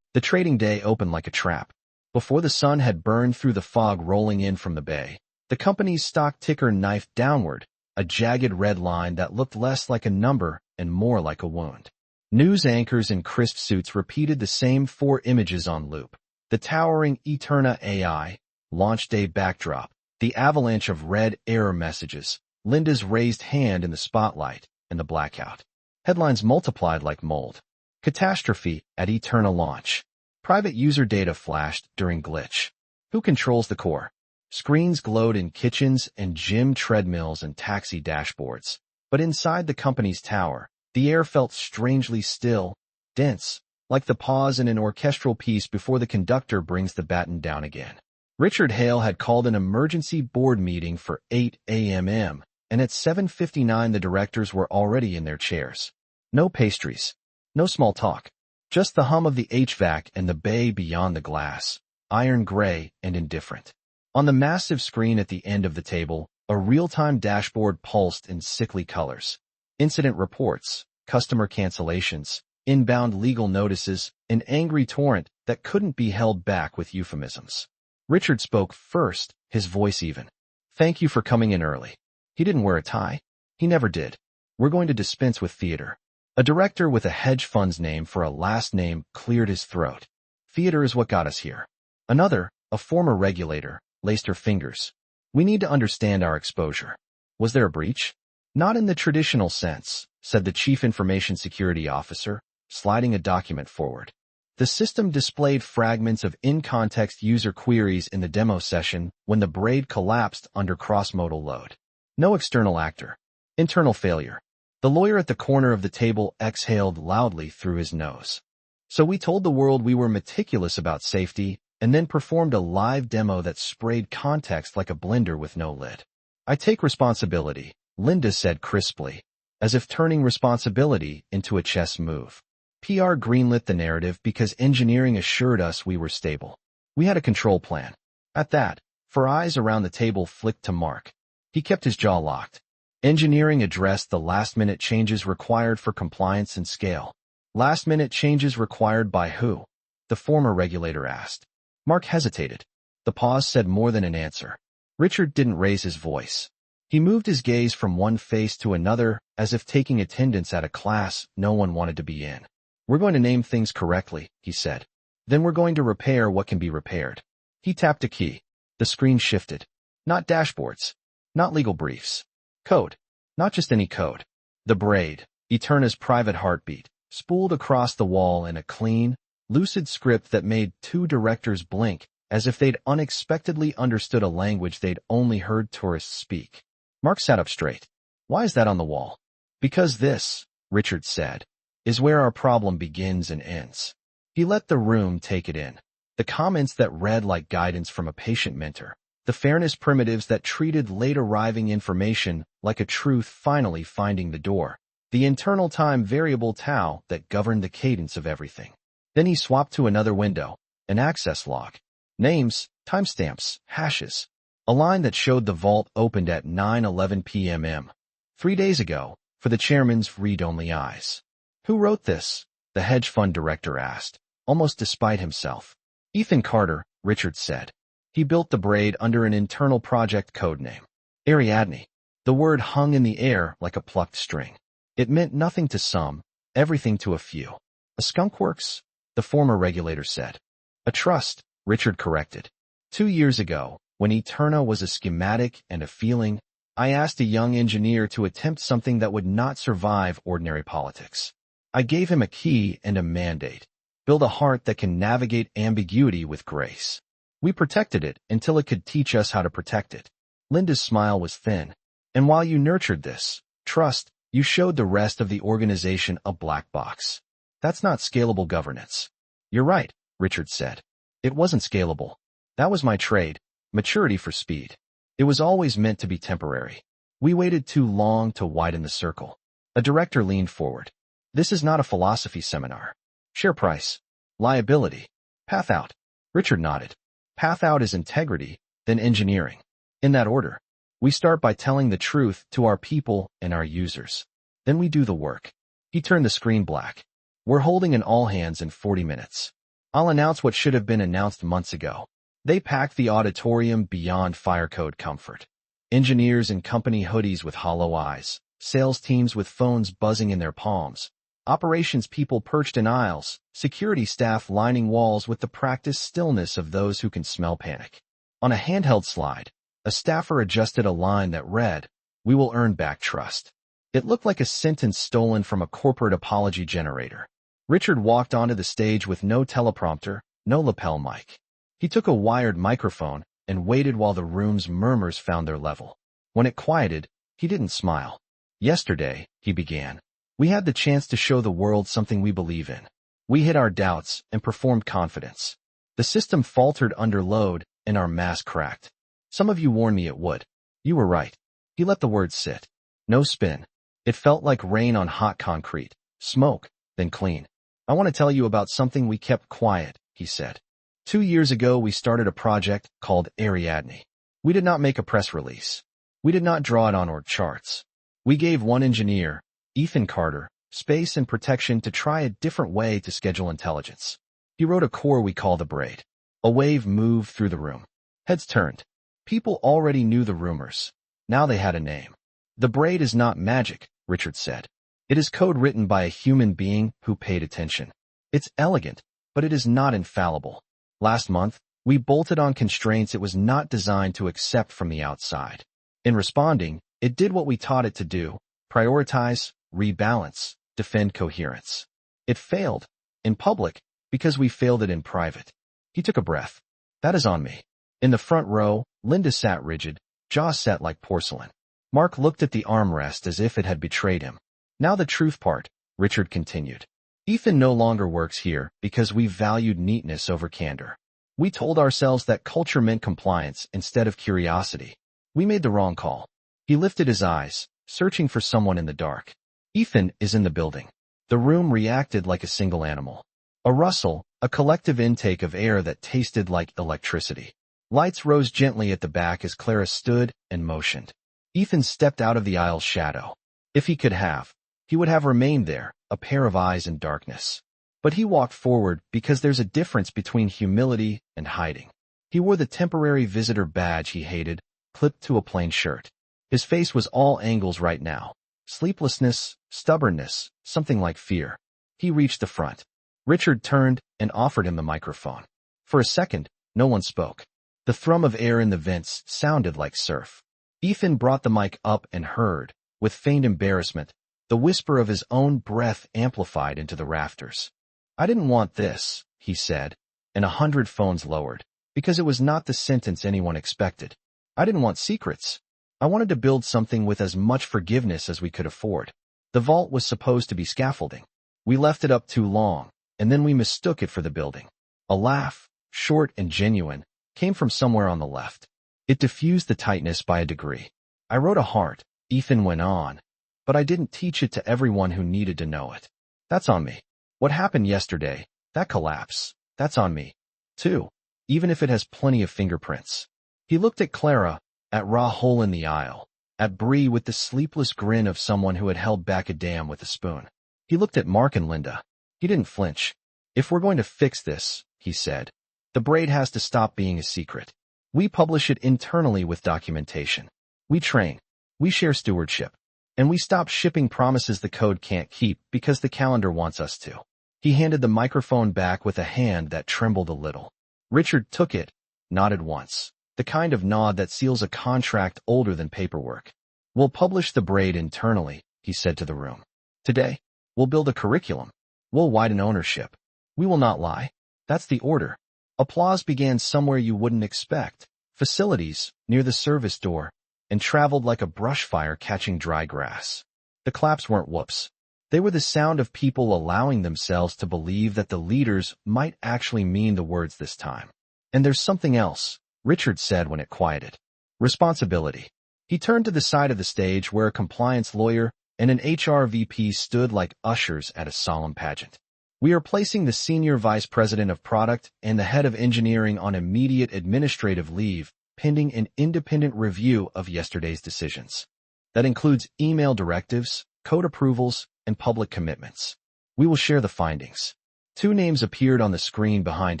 The trading day opened like a trap. Before the sun had burned through the fog rolling in from the bay, the company's stock ticker knifed downward, a jagged red line that looked less like a number and more like a wound. News anchors in crisp suits repeated the same four images on loop. The towering Eterna AI, launch day backdrop, the avalanche of red error messages, Linda's raised hand in the spotlight, and the blackout. Headlines multiplied like mold. Catastrophe at Eterna launch. Private user data flashed during glitch. Who controls the core? Screens glowed in kitchens and gym treadmills and taxi dashboards. But inside the company's tower, the air felt strangely still, dense, like the pause in an orchestral piece before the conductor brings the baton down again. Richard Hale had called an emergency board meeting for 8 a.m., and at 7:59 the directors were already in their chairs. No pastries, no small talk, just the hum of the HVAC and the bay beyond the glass. iron gray and indifferent. On the massive screen at the end of the table, a real-time dashboard pulsed in sickly colors. Incident reports, customer cancellations, inbound legal notices, an angry torrent that couldn't be held back with euphemisms. Richard spoke first, his voice even. "Thank you for coming in early." He didn't wear a tie. He never did. "We're going to dispense with theater." A director with a hedge fund's name for a last name cleared his throat. "Theater is what got us here." Another, a former regulator, laced her fingers. "We need to understand our exposure." Was there a breach? "Not in the traditional sense," said the chief information security officer, sliding a document forward. The system displayed fragments of in-context user queries in the demo session when the braid collapsed under cross-modal load. No external actor. Internal failure. The lawyer at the corner of the table exhaled loudly through his nose. "So we told the world we were meticulous about safety and then performed a live demo that sprayed context like a blender with no lid." "I take responsibility," Linda said crisply, as if turning responsibility into a chess move. "PR greenlit the narrative because engineering assured us we were stable. We had a control plan." At that, four eyes around the table flicked to Mark. He kept his jaw locked. "Engineering addressed the last-minute changes required for compliance and scale." "Last-minute changes required by who?" the former regulator asked. Mark hesitated. The pause said more than an answer. Richard didn't raise his voice. He moved his gaze from one face to another, as if taking attendance at a class no one wanted to be in. "We're going to name things correctly," he said. "Then we're going to repair what can be repaired." He tapped a key. The screen shifted. Not dashboards. Not legal briefs. Code. Not just any code. The braid, Eterna's private heartbeat, spooled across the wall in a clean, lucid script that made two directors blink, as if they'd unexpectedly understood a language they'd only heard tourists speak. Mark sat up straight. "Why is that on the wall?" "Because this," Richard said, "is where our problem begins and ends." He let the room take it in. The comments that read like guidance from a patient mentor. The fairness primitives that treated late-arriving information like a truth finally finding the door. The internal time variable tau that governed the cadence of everything. Then he swapped to another window, an access log. Names, timestamps, hashes. A line that showed the vault opened at 9:11 p.m. 3 days ago, for the chairman's read-only eyes. "Who wrote this?" the hedge fund director asked, almost despite himself. "Ethan Carter," Richard said. "He built the braid under an internal project codename. Ariadne." The word hung in the air like a plucked string. It meant nothing to some, everything to a few. "A skunkworks?" the former regulator said. "A trust," Richard corrected. 2 years ago, when Eterna was a schematic and a feeling, I asked a young engineer to attempt something that would not survive ordinary politics. I gave him a key and a mandate. Build a heart that can navigate ambiguity with grace. We protected it until it could teach us how to protect it. Linda's smile was thin. "And while you nurtured this trust, you showed the rest of the organization a black box. That's not scalable governance." "You're right," Richard said. "It wasn't scalable. That was my trade, maturity for speed. It was always meant to be temporary. We waited too long to widen the circle." A director leaned forward. "This is not a philosophy seminar. Share price. Liability. Path out." Richard nodded. "Path out is integrity, then engineering. In that order. We start by telling the truth to our people and our users. Then we do the work." He turned the screen black. "We're holding an all-hands in 40 minutes. I'll announce what should have been announced months ago." They packed the auditorium beyond fire code comfort. Engineers in company hoodies with hollow eyes, sales teams with phones buzzing in their palms, operations people perched in aisles, security staff lining walls with the practiced stillness of those who can smell panic. On a handheld slide, a staffer adjusted a line that read, "We will earn back trust." It looked like a sentence stolen from a corporate apology generator. Richard walked onto the stage with no teleprompter, no lapel mic. He took a wired microphone and waited while the room's murmurs found their level. When it quieted, he didn't smile. "Yesterday," he began, "we had the chance to show the world something we believe in. We hid our doubts and performed confidence. The system faltered under load and our mask cracked. Some of you warned me it would. You were right." He let the words sit. No spin. It felt like rain on hot concrete. Smoke, then clean. "I want to tell you about something we kept quiet," he said. 2 years ago, we started a project called Ariadne. We did not make a press release. We did not draw it on org charts. We gave one engineer, Ethan Carter, space and protection to try a different way to schedule intelligence. He wrote a core we call the braid. A wave moved through the room. Heads turned. People already knew the rumors. Now they had a name. The braid is not magic, Richard said. It is code written by a human being who paid attention. It's elegant, but it is not infallible. Last month, we bolted on constraints it was not designed to accept from the outside. In responding, it did what we taught it to do: prioritize, rebalance, defend coherence. It failed in public because we failed it in private. He took a breath. That is on me. In the front row, Linda sat rigid, jaw set like porcelain. Mark looked at the armrest as if it had betrayed him. Now the truth part, Richard continued. Ethan no longer works here because we valued neatness over candor. We told ourselves that culture meant compliance instead of curiosity. We made the wrong call. He lifted his eyes, searching for someone in the dark. Ethan is in the building. The room reacted like a single animal. A rustle, a collective intake of air that tasted like electricity. Lights rose gently at the back as Clara stood and motioned. Ethan stepped out of the aisle's shadow. If he could have, he would have remained there, a pair of eyes in darkness. But he walked forward because there's a difference between humility and hiding. He wore the temporary visitor badge he hated, clipped to a plain shirt. His face was all angles right now. Sleeplessness, stubbornness, something like fear. He reached the front. Richard turned and offered him the microphone. For a second, no one spoke. The thrum of air in the vents sounded like surf. Ethan brought the mic up and heard, with faint embarrassment, the whisper of his own breath amplified into the rafters. I didn't want this, he said, and 100 phones lowered, because it was not the sentence anyone expected. I didn't want secrets. I wanted to build something with as much forgiveness as we could afford. The vault was supposed to be scaffolding. We left it up too long, and then we mistook it for the building. A laugh, short and genuine, came from somewhere on the left. It diffused the tightness by a degree. I wrote a heart, Ethan went on, but I didn't teach it to everyone who needed to know it. That's on me. What happened yesterday, that collapse, that's on me, too, even if it has plenty of fingerprints. He looked at Clara, at Rahul in the aisle, at Bree with the sleepless grin of someone who had held back a dam with a spoon. He looked at Mark and Linda. He didn't flinch. If we're going to fix this, he said, the braid has to stop being a secret. We publish it internally with documentation. We train. We share stewardship. And we stop shipping promises the code can't keep because the calendar wants us to. He handed the microphone back with a hand that trembled a little. Richard took it, nodded once, the kind of nod that seals a contract older than paperwork. We'll publish the braid internally, he said to the room. Today, we'll build a curriculum. We'll widen ownership. We will not lie. That's the order. Applause began somewhere you wouldn't expect, facilities, near the service door, and traveled like a brush fire catching dry grass. The claps weren't whoops. They were the sound of people allowing themselves to believe that the leaders might actually mean the words this time. And there's something else, Richard said when it quieted. Responsibility. He turned to the side of the stage where a compliance lawyer and an HR VP stood like ushers at a solemn pageant. We are placing the Senior Vice President of Product and the Head of Engineering on immediate administrative leave, pending an independent review of yesterday's decisions. That includes email directives, code approvals, and public commitments. We will share the findings. 2 names appeared on the screen behind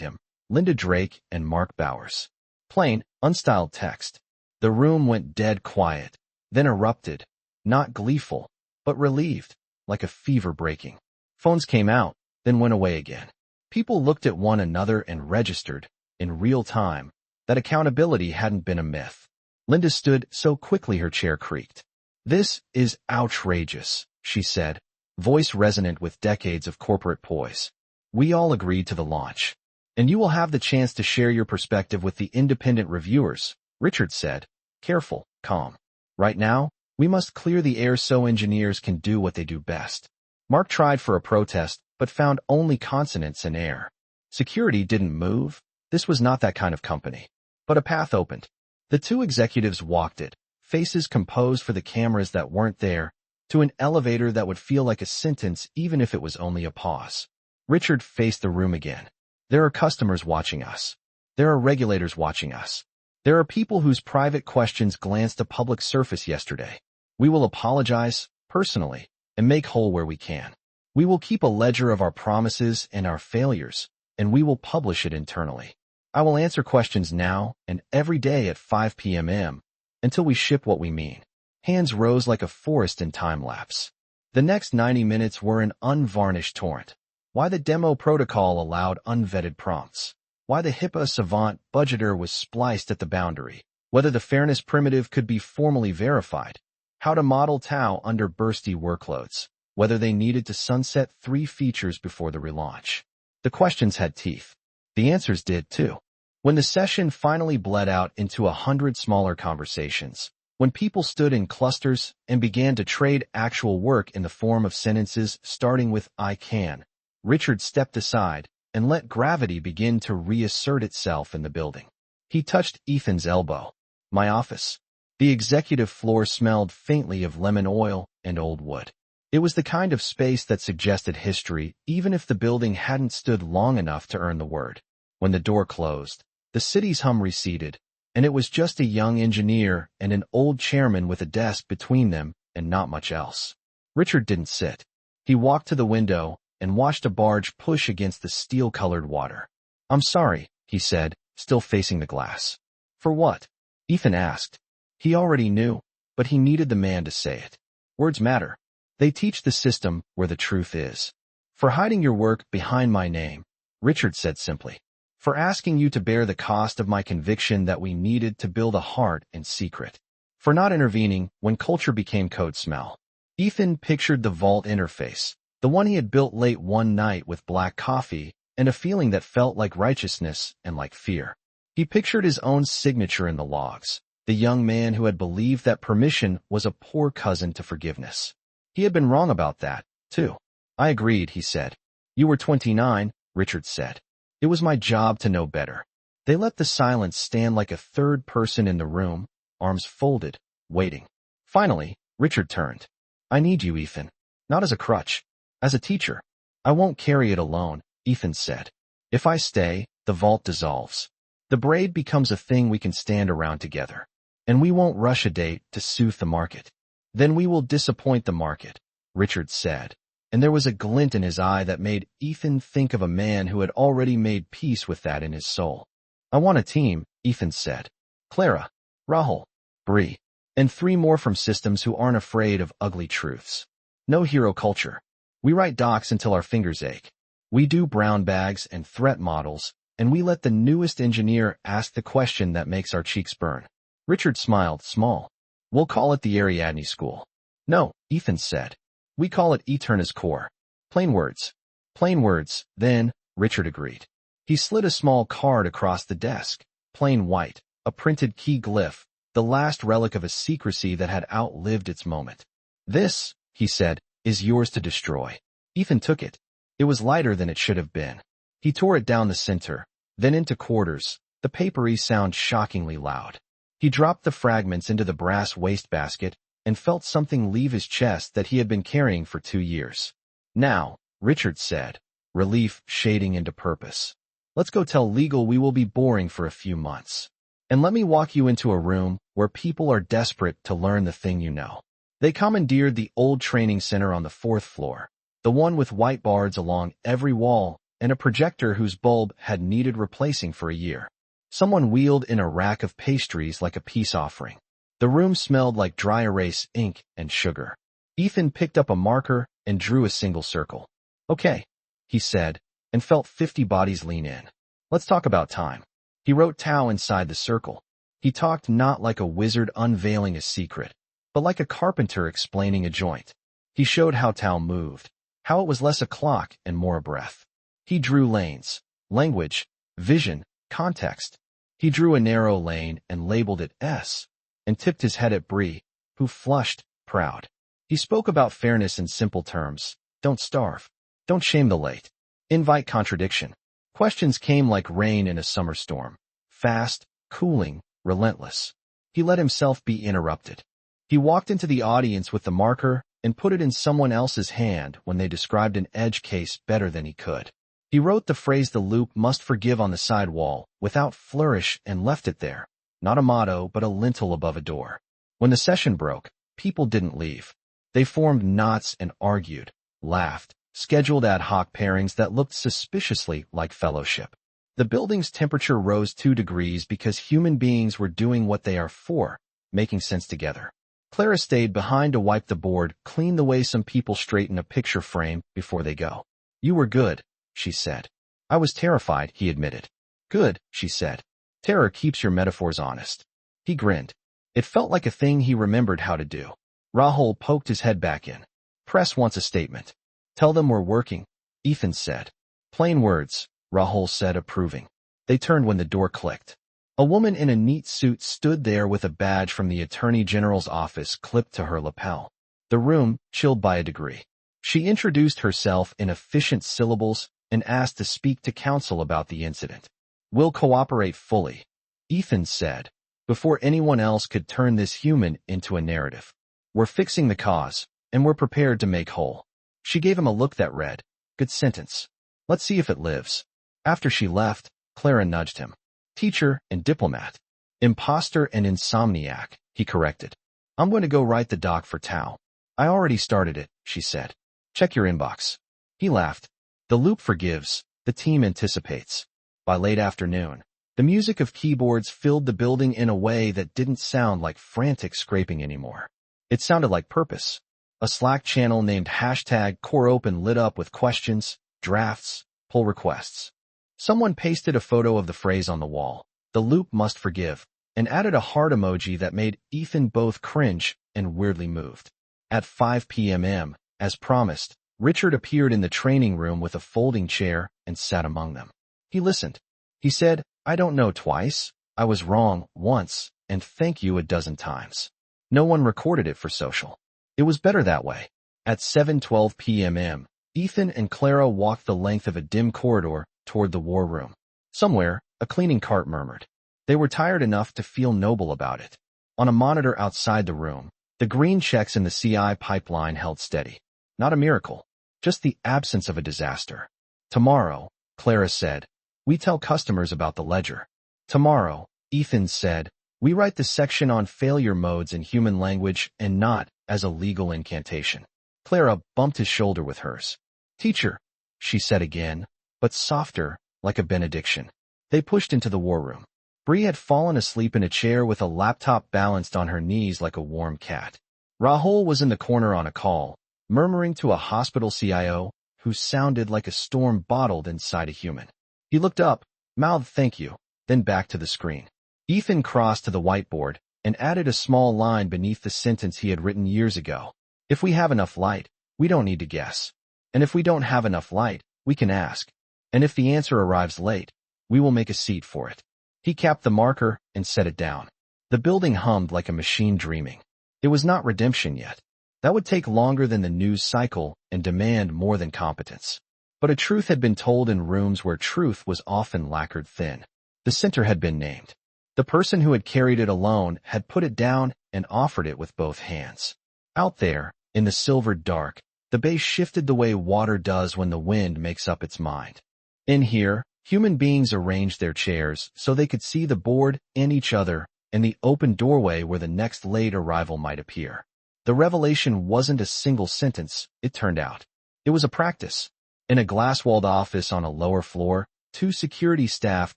him, Linda Drake and Mark Bowers. Plain, unstyled text. The room went dead quiet, then erupted, not gleeful, but relieved, like a fever breaking. Phones came out, then went away again. People looked at one another and registered, in real time, that accountability hadn't been a myth. Linda stood so quickly her chair creaked. This is outrageous, she said, voice resonant with decades of corporate poise. We all agreed to the launch. And you will have the chance to share your perspective with the independent reviewers, Richard said, careful, calm. Right now, we must clear the air so engineers can do what they do best. Mark tried for a protest, but found only consonants and air. Security didn't move. This was not that kind of company. But a path opened. The 2 executives walked it, faces composed for the cameras that weren't there, to an elevator that would feel like a sentence even if it was only a pause. Richard faced the room again. There are customers watching us. There are regulators watching us. There are people whose private questions glanced a public surface yesterday. We will apologize, personally, and make whole where we can. We will keep a ledger of our promises and our failures, and we will publish it internally. I will answer questions now and every day at 5 p.m. until we ship what we mean. Hands rose like a forest in time-lapse. The next 90 minutes were an unvarnished torrent. Why the demo protocol allowed unvetted prompts. Why the HIPAA savant budgeter was spliced at the boundary. Whether the fairness primitive could be formally verified. How to model Tau under bursty workloads. Whether they needed to sunset 3 features before the relaunch. The questions had teeth. The answers did too. When the session finally bled out into 100 smaller conversations, when people stood in clusters and began to trade actual work in the form of sentences starting with "I can," Richard stepped aside and let gravity begin to reassert itself in the building. He touched Ethan's elbow. My office. The executive floor smelled faintly of lemon oil and old wood. It was the kind of space that suggested history, even if the building hadn't stood long enough to earn the word. When the door closed, the city's hum receded, and it was just a young engineer and an old chairman with a desk between them and not much else. Richard didn't sit. He walked to the window and watched a barge push against the steel-colored water. I'm sorry, he said, still facing the glass. For what? Ethan asked. He already knew, but he needed the man to say it. Words matter. They teach the system where the truth is. For hiding your work behind my name, Richard said simply. For asking you to bear the cost of my conviction that we needed to build a heart in secret. For not intervening when culture became code smell. Ethan pictured the vault interface, the one he had built late one night with black coffee and a feeling that felt like righteousness and like fear. He pictured his own signature in the logs, the young man who had believed that permission was a poor cousin to forgiveness. He had been wrong about that, too. I agreed, he said. You were 29, Richard said. It was my job to know better. They let the silence stand like a third person in the room, arms folded, waiting. Finally, Richard turned. I need you, Ethan. Not as a crutch. As a teacher. I won't carry it alone, Ethan said. If I stay, the vault dissolves. The braid becomes a thing we can stand around together. And we won't rush a date to soothe the market. Then we will disappoint the market, Richard said. And there was a glint in his eye that made Ethan think of a man who had already made peace with that in his soul. I want a team, Ethan said. Clara, Rahul, Bree, and 3 more from systems who aren't afraid of ugly truths. No hero culture. We write docs until our fingers ache. We do brown bags and threat models, and we let the newest engineer ask the question that makes our cheeks burn. Richard smiled, small. We'll call it the Ariadne School. No, Ethan said. We call it Eterna's Core. Plain words. Plain words, then, Richard agreed. He slid a small card across the desk, plain white, a printed key glyph, the last relic of a secrecy that had outlived its moment. This, he said, is yours to destroy. Ethan took it. It was lighter than it should have been. He tore it down the center, then into quarters, the papery sound shockingly loud. He dropped the fragments into the brass wastebasket and felt something leave his chest that he had been carrying for 2 years. Now, Richard said, relief shading into purpose. Let's go tell legal we will be boring for a few months. And let me walk you into a room where people are desperate to learn the thing you know. They commandeered the old training center on the 4th floor, the one with whiteboards along every wall and a projector whose bulb had needed replacing for a year. Someone wheeled in a rack of pastries like a peace offering. The room smelled like dry erase ink and sugar. Ethan picked up a marker and drew a single circle. Okay, he said, and felt 50 bodies lean in. Let's talk about time. He wrote Tau inside the circle. He talked not like a wizard unveiling a secret, but like a carpenter explaining a joint. He showed how Tau moved, how it was less a clock and more a breath. He drew lanes, language, vision, context. He drew a narrow lane and labeled it S, and tipped his head at Bree, who flushed, proud. He spoke about fairness in simple terms. Don't starve. Don't shame the late. Invite contradiction. Questions came like rain in a summer storm. Fast, cooling, relentless. He let himself be interrupted. He walked into the audience with the marker and put it in someone else's hand when they described an edge case better than he could. He wrote the phrase "the loop must forgive" on the side wall, without flourish, and left it there. Not a motto, but a lintel above a door. When the session broke, people didn't leave. They formed knots and argued, laughed, scheduled ad hoc pairings that looked suspiciously like fellowship. The building's temperature rose 2 degrees because human beings were doing what they are for, making sense together. Clara stayed behind to wipe the board, clean the way some people straighten a picture frame before they go. "You were good," she said. "I was terrified," he admitted. "Good," she said. "Terror keeps your metaphors honest." He grinned. It felt like a thing he remembered how to do. Rahul poked his head back in. "Press wants a statement." "Tell them we're working," Ethan said. "Plain words," Rahul said, approving. They turned when the door clicked. A woman in a neat suit stood there with a badge from the Attorney General's office clipped to her lapel. The room chilled by a degree. She introduced herself in efficient syllables and asked to speak to counsel about the incident. "We'll cooperate fully," Ethan said, before anyone else could turn this human into a narrative. "We're fixing the cause, and we're prepared to make whole." She gave him a look that read, "Good sentence. Let's see if it lives." After she left, Clara nudged him. "Teacher and diplomat. Imposter and insomniac," he corrected. "I'm going to go write the doc for Tao." "I already started it," she said. "Check your inbox." He laughed. The loop forgives, the team anticipates. By late afternoon, the music of keyboards filled the building in a way that didn't sound like frantic scraping anymore. It sounded like purpose. A Slack channel named #CoreOpen lit up with questions, drafts, pull requests. Someone pasted a photo of the phrase on the wall, "The loop must forgive," and added a heart emoji that made Ethan both cringe and weirdly moved. At 5 p.m., as promised, Richard appeared in the training room with a folding chair and sat among them. He listened. He said, "I don't know twice, I was wrong once, and thank you a dozen times." No one recorded it for social. It was better that way. At 7:12 p.m., Ethan and Clara walked the length of a dim corridor toward the war room. Somewhere, a cleaning cart murmured. They were tired enough to feel noble about it. On a monitor outside the room, the green checks in the CI pipeline held steady. Not a miracle, just the absence of a disaster. "Tomorrow," Clara said, "we tell customers about the ledger." "Tomorrow," Ethan said, "we write the section on failure modes in human language and not as a legal incantation." Clara bumped his shoulder with hers. "Teacher," she said again, but softer, like a benediction. They pushed into the war room. Bree had fallen asleep in a chair with a laptop balanced on her knees like a warm cat. Rahul was in the corner on a call, murmuring to a hospital CIO who sounded like a storm bottled inside a human. He looked up, mouthed "thank you," then back to the screen. Ethan crossed to the whiteboard and added a small line beneath the sentence he had written years ago. "If we have enough light, we don't need to guess. And if we don't have enough light, we can ask. And if the answer arrives late, we will make a seat for it." He capped the marker and set it down. The building hummed like a machine dreaming. It was not redemption yet. That would take longer than the news cycle and demand more than competence. But a truth had been told in rooms where truth was often lacquered thin. The center had been named. The person who had carried it alone had put it down and offered it with both hands. Out there, in the silvered dark, the base shifted the way water does when the wind makes up its mind. In here, human beings arranged their chairs so they could see the board and each other and the open doorway where the next late arrival might appear. The revelation wasn't a single sentence, it turned out. It was a practice. In a glass-walled office on a lower floor, 2 security staff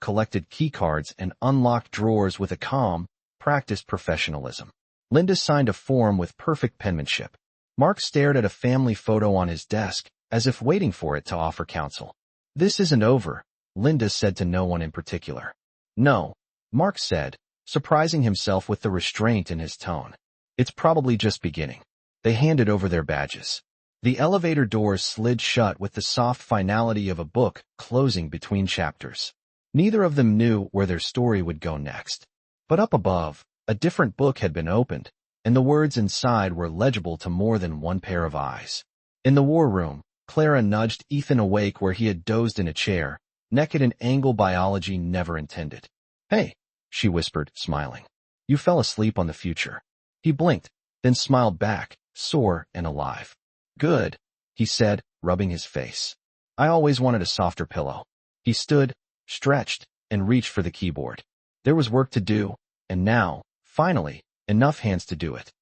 collected keycards and unlocked drawers with a calm, practiced professionalism. Linda signed a form with perfect penmanship. Mark stared at a family photo on his desk, as if waiting for it to offer counsel. "This isn't over," Linda said to no one in particular. "No," Mark said, surprising himself with the restraint in his tone. "It's probably just beginning." They handed over their badges. The elevator doors slid shut with the soft finality of a book closing between chapters. Neither of them knew where their story would go next. But up above, a different book had been opened, and the words inside were legible to more than one pair of eyes. In the war room, Clara nudged Ethan awake where he had dozed in a chair, neck at an angle biology never intended. "Hey," she whispered, smiling. "You fell asleep on the future." He blinked, then smiled back, sore and alive. "Good," he said, rubbing his face. I always wanted a softer pillow. He stood, stretched, and reached for the keyboard. There was work to do, and now, finally, enough hands to do it.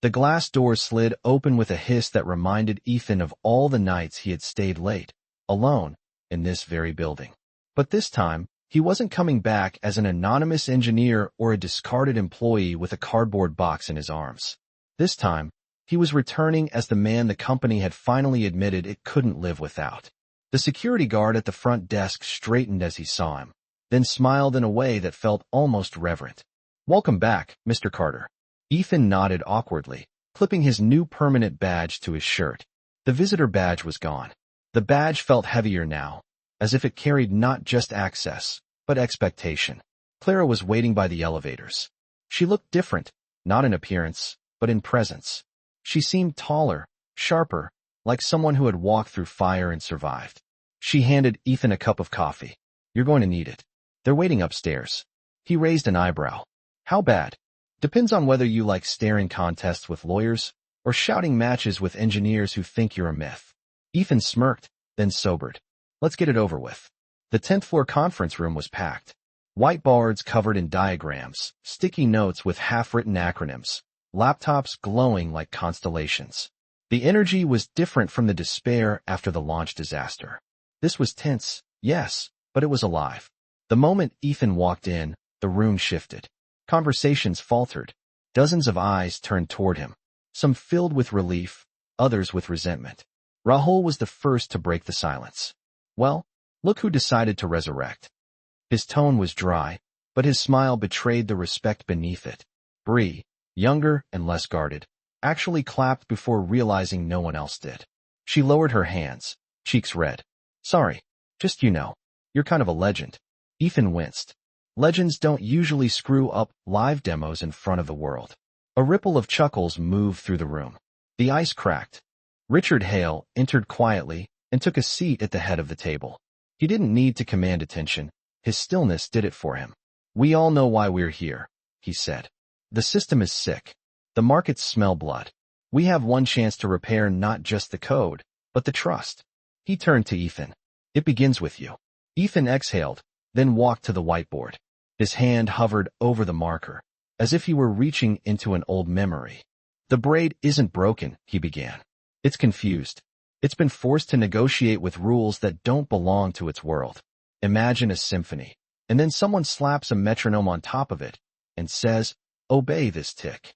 The glass door slid open with a hiss that reminded Ethan of all the nights he had stayed late, alone, in this very building. But this time, he wasn't coming back as an anonymous engineer or a discarded employee with a cardboard box in his arms. This time, he was returning as the man the company had finally admitted it couldn't live without. The security guard at the front desk straightened as he saw him, then smiled in a way that felt almost reverent. "Welcome back, Mr. Carter." Ethan nodded awkwardly, clipping his new permanent badge to his shirt. The visitor badge was gone. The badge felt heavier now, as if it carried not just access, but expectation. Clara was waiting by the elevators. She looked different, not in appearance, but in presence. She seemed taller, sharper, like someone who had walked through fire and survived. She handed Ethan a cup of coffee. "You're going to need it. They're waiting upstairs." He raised an eyebrow. "How bad?" "Depends on whether you like staring contests with lawyers or shouting matches with engineers who think you're a myth." Ethan smirked, then sobered. "Let's get it over with." The 10th floor conference room was packed. Whiteboards covered in diagrams, sticky notes with half-written acronyms, laptops glowing like constellations. The energy was different from the despair after the launch disaster. This was tense, yes, but it was alive. The moment Ethan walked in, the room shifted. Conversations faltered. Dozens of eyes turned toward him, some filled with relief, others with resentment. Rahul was the first to break the silence. "Well, look who decided to resurrect." His tone was dry, but his smile betrayed the respect beneath it. Bree, younger and less guarded, actually clapped before realizing no one else did. She lowered her hands, cheeks red. "Sorry, just you're kind of a legend." Ethan winced. Legends don't usually screw up live demos in front of the world. A ripple of chuckles moved through the room. The ice cracked. Richard Hale entered quietly and took a seat at the head of the table. He didn't need to command attention. His stillness did it for him. "We all know why we're here," he said. "The system is sick. The markets smell blood. We have one chance to repair not just the code, but the trust." He turned to Ethan. "It begins with you." Ethan exhaled, then walked to the whiteboard. His hand hovered over the marker, as if he were reaching into an old memory. "The braid isn't broken," he began. "It's confused. It's been forced to negotiate with rules that don't belong to its world. Imagine a symphony, and then someone slaps a metronome on top of it and says, 'Obey this tick.'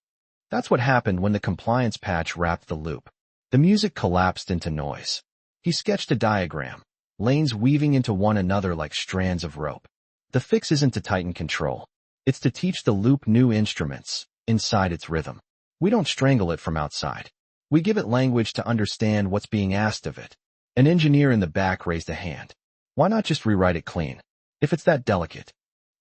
That's what happened when the compliance patch wrapped the loop. The music collapsed into noise. He sketched a diagram, lanes weaving into one another like strands of rope. The fix isn't to tighten control. It's to teach the loop new instruments inside its rhythm. We don't strangle it from outside. We give it language to understand what's being asked of it." An engineer in the back raised a hand. "Why not just rewrite it clean, if it's that delicate?"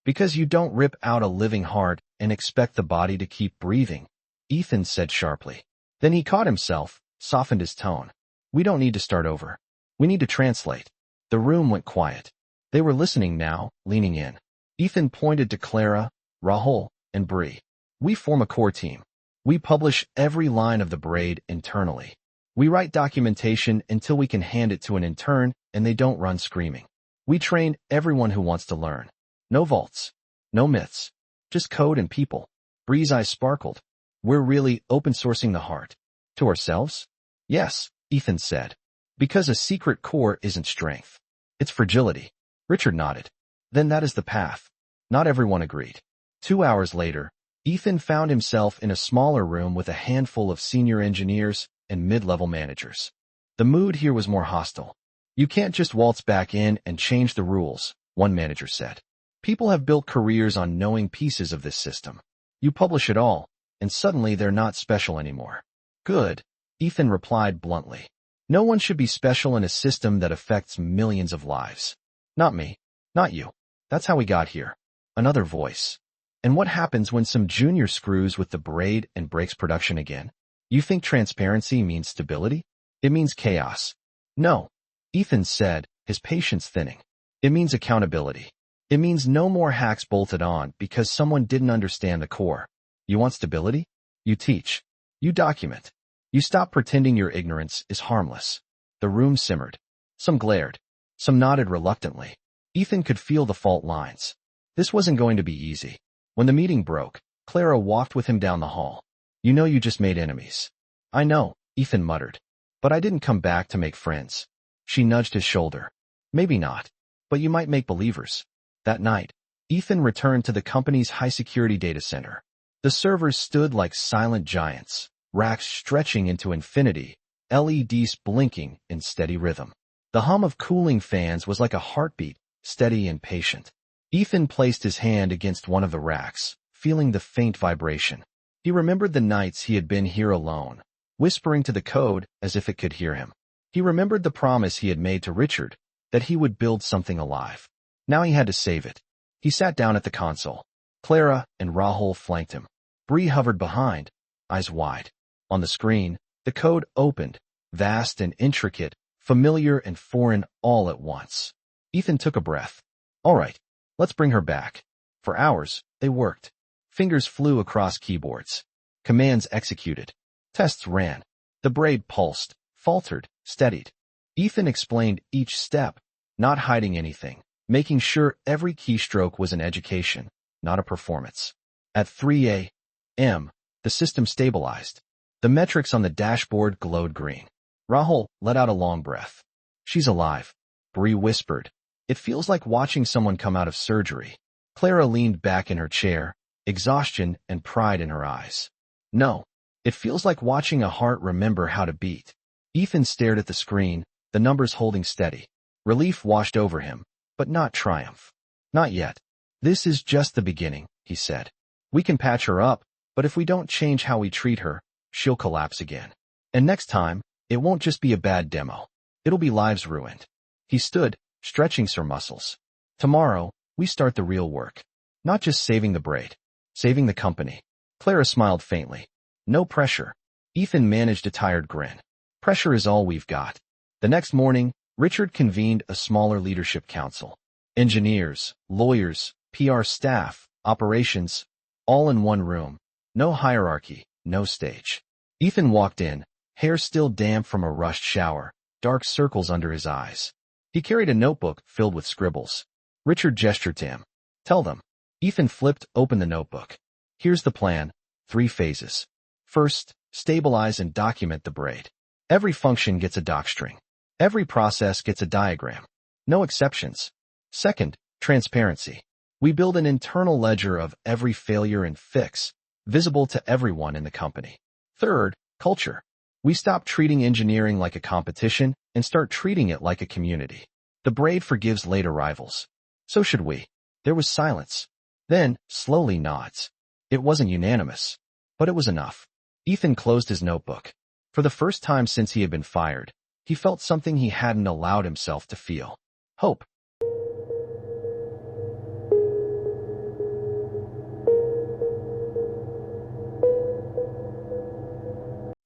"Because you don't rip out a living heart and expect the body to keep breathing," Ethan said sharply. Then he caught himself, softened his tone. "We don't need to start over. We need to translate." The room went quiet. They were listening now, leaning in. Ethan pointed to Clara, Rahul, and Bree. "We form a core team. We publish every line of the braid internally. We write documentation until we can hand it to an intern and they don't run screaming. We train everyone who wants to learn. No vaults. No myths. Just code and people." Bree's eyes sparkled. "We're really open sourcing the heart." "To ourselves?" "Yes," Ethan said. "Because a secret core isn't strength. It's fragility." Richard nodded. "Then that is the path." Not everyone agreed. 2 hours later, Ethan found himself in a smaller room with a handful of senior engineers and mid-level managers. The mood here was more hostile. "You can't just waltz back in and change the rules," one manager said. "People have built careers on knowing pieces of this system. You publish it all, and suddenly they're not special anymore." "Good," Ethan replied bluntly. "No one should be special in a system that affects millions of lives. Not me. Not you. That's how we got here." Another voice. "And what happens when some junior screws with the braid and breaks production again? You think transparency means stability? It means chaos." "No," Ethan said, his patience thinning. "It means accountability. It means no more hacks bolted on because someone didn't understand the core. You want stability? You teach. You document. You stop pretending your ignorance is harmless. The room simmered. Some glared. Some nodded reluctantly. Ethan could feel the fault lines. This wasn't going to be easy. When the meeting broke, Clara walked with him down the hall. You know you just made enemies. I know, Ethan muttered. But I didn't come back to make friends. She nudged his shoulder. Maybe not. But you might make believers. That night, Ethan returned to the company's high-security data center. The servers stood like silent giants, racks stretching into infinity, LEDs blinking in steady rhythm. The hum of cooling fans was like a heartbeat, steady and patient. Ethan placed his hand against one of the racks, feeling the faint vibration. He remembered the nights he had been here alone, whispering to the code as if it could hear him. He remembered the promise he had made to Richard, that he would build something alive. Now he had to save it. He sat down at the console. Clara and Rahul flanked him. Bree hovered behind, eyes wide. On the screen, the code opened, vast and intricate, familiar and foreign all at once. Ethan took a breath. All right, let's bring her back. For hours, they worked. Fingers flew across keyboards. Commands executed. Tests ran. The braid pulsed, faltered, steadied. Ethan explained each step, not hiding anything, making sure every keystroke was an education, not a performance. At 3 a.m., the system stabilized. The metrics on the dashboard glowed green. Rahul let out a long breath. She's alive, Bree whispered. It feels like watching someone come out of surgery. Clara leaned back in her chair, exhaustion and pride in her eyes. No, it feels like watching a heart remember how to beat. Ethan stared at the screen, the numbers holding steady. Relief washed over him, but not triumph. Not yet. This is just the beginning, he said. We can patch her up, but if we don't change how we treat her, she'll collapse again. And next time, it won't just be a bad demo. It'll be lives ruined. He stood, stretching sore muscles. Tomorrow, we start the real work. Not just saving the braid. Saving the company. Clara smiled faintly. No pressure. Ethan managed a tired grin. Pressure is all we've got. The next morning, Richard convened a smaller leadership council. Engineers, lawyers, PR staff, operations, all in one room. No hierarchy, no stage. Ethan walked in, hair still damp from a rushed shower, dark circles under his eyes. He carried a notebook filled with scribbles. Richard gestured to him. Tell them. Ethan flipped open the notebook. Here's the plan, 3 phases. First, stabilize and document the braid. Every function gets a docstring. Every process gets a diagram. No exceptions. Second, transparency. We build an internal ledger of every failure and fix, visible to everyone in the company. Third, culture. We stop treating engineering like a competition and start treating it like a community. The braid forgives late arrivals. So should we. There was silence. Then, slowly nods. It wasn't unanimous, but it was enough. Ethan closed his notebook. For the first time since he had been fired, he felt something he hadn't allowed himself to feel. Hope.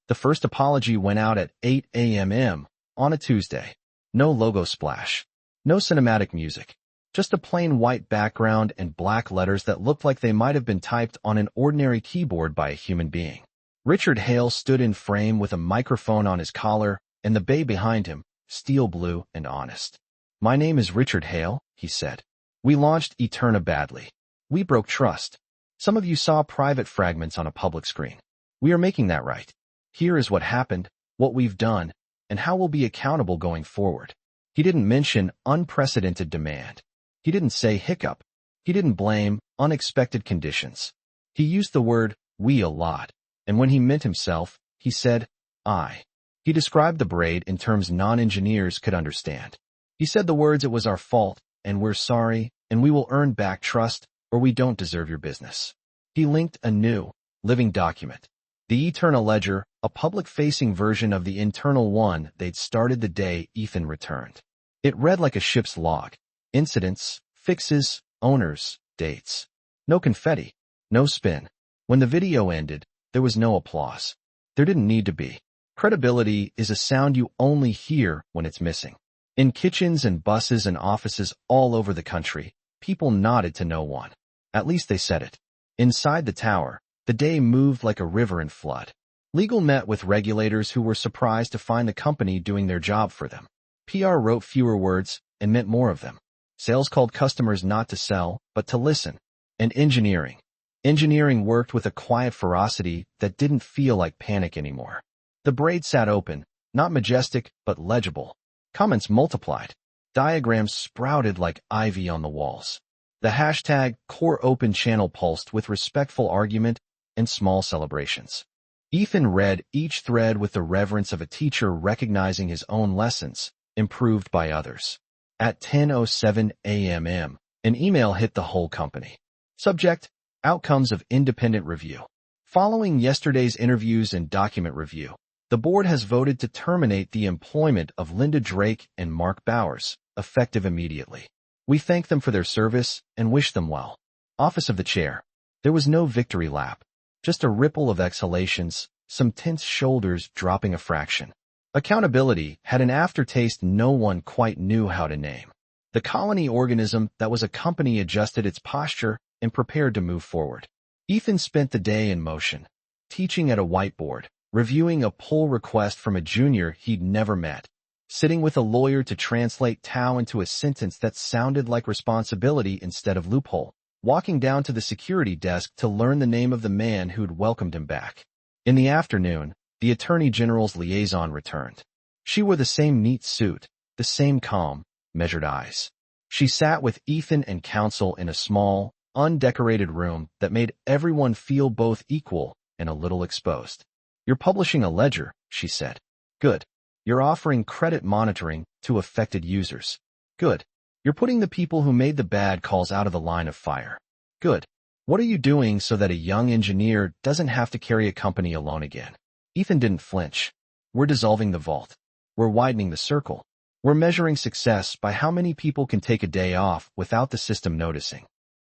The first apology went out at 8 a.m. on a Tuesday. No logo splash. No cinematic music. Just a plain white background and black letters that looked like they might have been typed on an ordinary keyboard by a human being. Richard Hale stood in frame with a microphone on his collar, and the bay behind him, steel blue and honest. My name is Richard Hale, he said. We launched Eterna badly. We broke trust. Some of you saw private fragments on a public screen. We are making that right. Here is what happened, what we've done, and how we'll be accountable going forward. He didn't mention unprecedented demand. He didn't say hiccup. He didn't blame unexpected conditions. He used the word we a lot, and when he meant himself, he said, I. He described the braid in terms non-engineers could understand. He said the words it was our fault, and we're sorry, and we will earn back trust, or we don't deserve your business. He linked a new, living document. The Eternal Ledger, a public-facing version of the internal one they'd started the day Ethan returned. It read like a ship's log. Incidents, fixes, owners, dates. No confetti. No spin. When the video ended, there was no applause. There didn't need to be. Credibility is a sound you only hear when it's missing. In kitchens and buses and offices all over the country, People nodded to no one. At least they said it. Inside the tower, the day moved like a river in flood. Legal met with regulators who were surprised to find the company doing their job for them. PR wrote fewer words and meant more of them. Sales called customers not to sell, but to listen. And engineering. Engineering worked with a quiet ferocity that didn't feel like panic anymore. The braid sat open, not majestic, but legible. Comments multiplied. Diagrams sprouted like ivy on the walls. The hashtag #CoreOpenChannel pulsed with respectful argument and small celebrations. Ethan read each thread with the reverence of a teacher recognizing his own lessons, improved by others. At 10:07 a.m., an email hit the whole company. Subject: Outcomes of Independent Review. Following yesterday's interviews and document review, the board has voted to terminate the employment of Linda Drake and Mark Bowers, effective immediately. We thank them for their service and wish them well. Office of the Chair. There was no victory lap. Just a ripple of exhalations, some tense shoulders dropping a fraction. Accountability had an aftertaste no one quite knew how to name. The colony organism that was a company adjusted its posture and prepared to move forward. Ethan spent the day in motion, teaching at a whiteboard, reviewing a pull request from a junior he'd never met, sitting with a lawyer to translate Tao into a sentence that sounded like responsibility instead of loophole, walking down to the security desk to learn the name of the man who'd welcomed him back. In the afternoon, the Attorney General's liaison returned. She wore the same neat suit, the same calm, measured eyes. She sat with Ethan and counsel in a small, undecorated room that made everyone feel both equal and a little exposed. You're publishing a ledger, she said. Good. You're offering credit monitoring to affected users. Good. You're putting the people who made the bad calls out of the line of fire. Good. What are you doing so that a young engineer doesn't have to carry a company alone again? Ethan didn't flinch. We're dissolving the vault. We're widening the circle. We're measuring success by how many people can take a day off without the system noticing.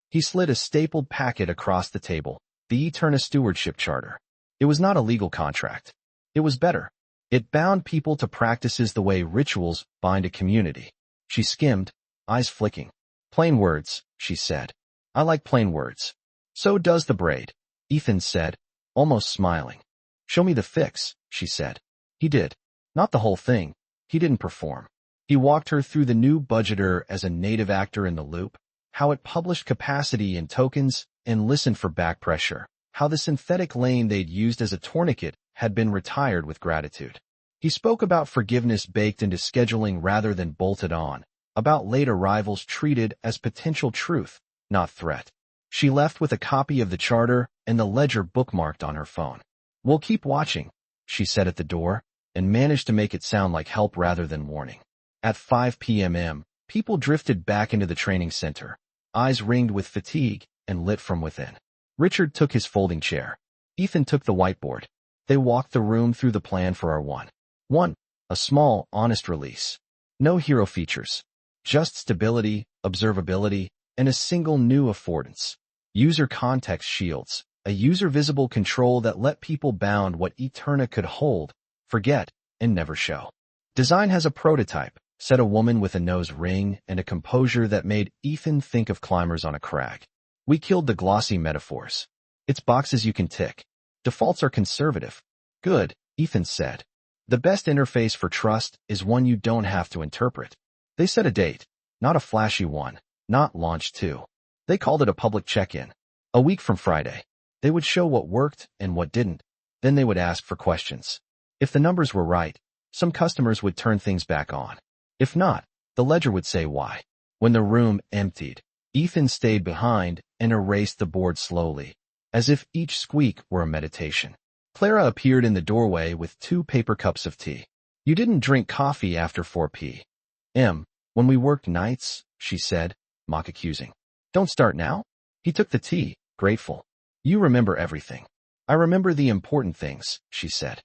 He slid a stapled packet across the table, the Eterna Stewardship Charter. It was not a legal contract. It was better. It bound people to practices the way rituals bind a community. She skimmed, eyes flicking. Plain words, she said. I like plain words. So does the braid, Ethan said, almost smiling. Show me the fix, she said. He did. Not the whole thing. He didn't perform. He walked her through the new budgeter as a native actor in the loop, how it published capacity in tokens and listened for back pressure, how the synthetic lane they'd used as a tourniquet had been retired with gratitude. He spoke about forgiveness baked into scheduling rather than bolted on, about late arrivals treated as potential truth, not threat. She left with a copy of the charter and the ledger bookmarked on her phone. We'll keep watching, she said at the door, and managed to make it sound like help rather than warning. At 5 p.m., people drifted back into the training center, eyes ringed with fatigue and lit from within. Richard took his folding chair. Ethan took the whiteboard. They walked the room through the plan for our 1. A small, honest release. No hero features. Just stability, observability, and a single new affordance. User context shields. A user-visible control that let people bound what Eterna could hold, forget, and never show. Design has a prototype, said a woman with a nose ring and a composure that made Ethan think of climbers on a crag. We killed the glossy metaphors. It's boxes you can tick. Defaults are conservative. Good, Ethan said. The best interface for trust is one you don't have to interpret. They set a date, not a flashy one, not launch 2. They called it a public check-in. A week from Friday. They would show what worked and what didn't. Then they would ask for questions. If the numbers were right, some customers would turn things back on. If not, the ledger would say why. When the room emptied, Ethan stayed behind and erased the board slowly, as if each squeak were a meditation. Clara appeared in the doorway with 2 paper cups of tea. You didn't drink coffee after 4 p.m. when we worked nights, she said, mock accusing. Don't start now? He took the tea, grateful. You remember everything. I remember the important things, she said.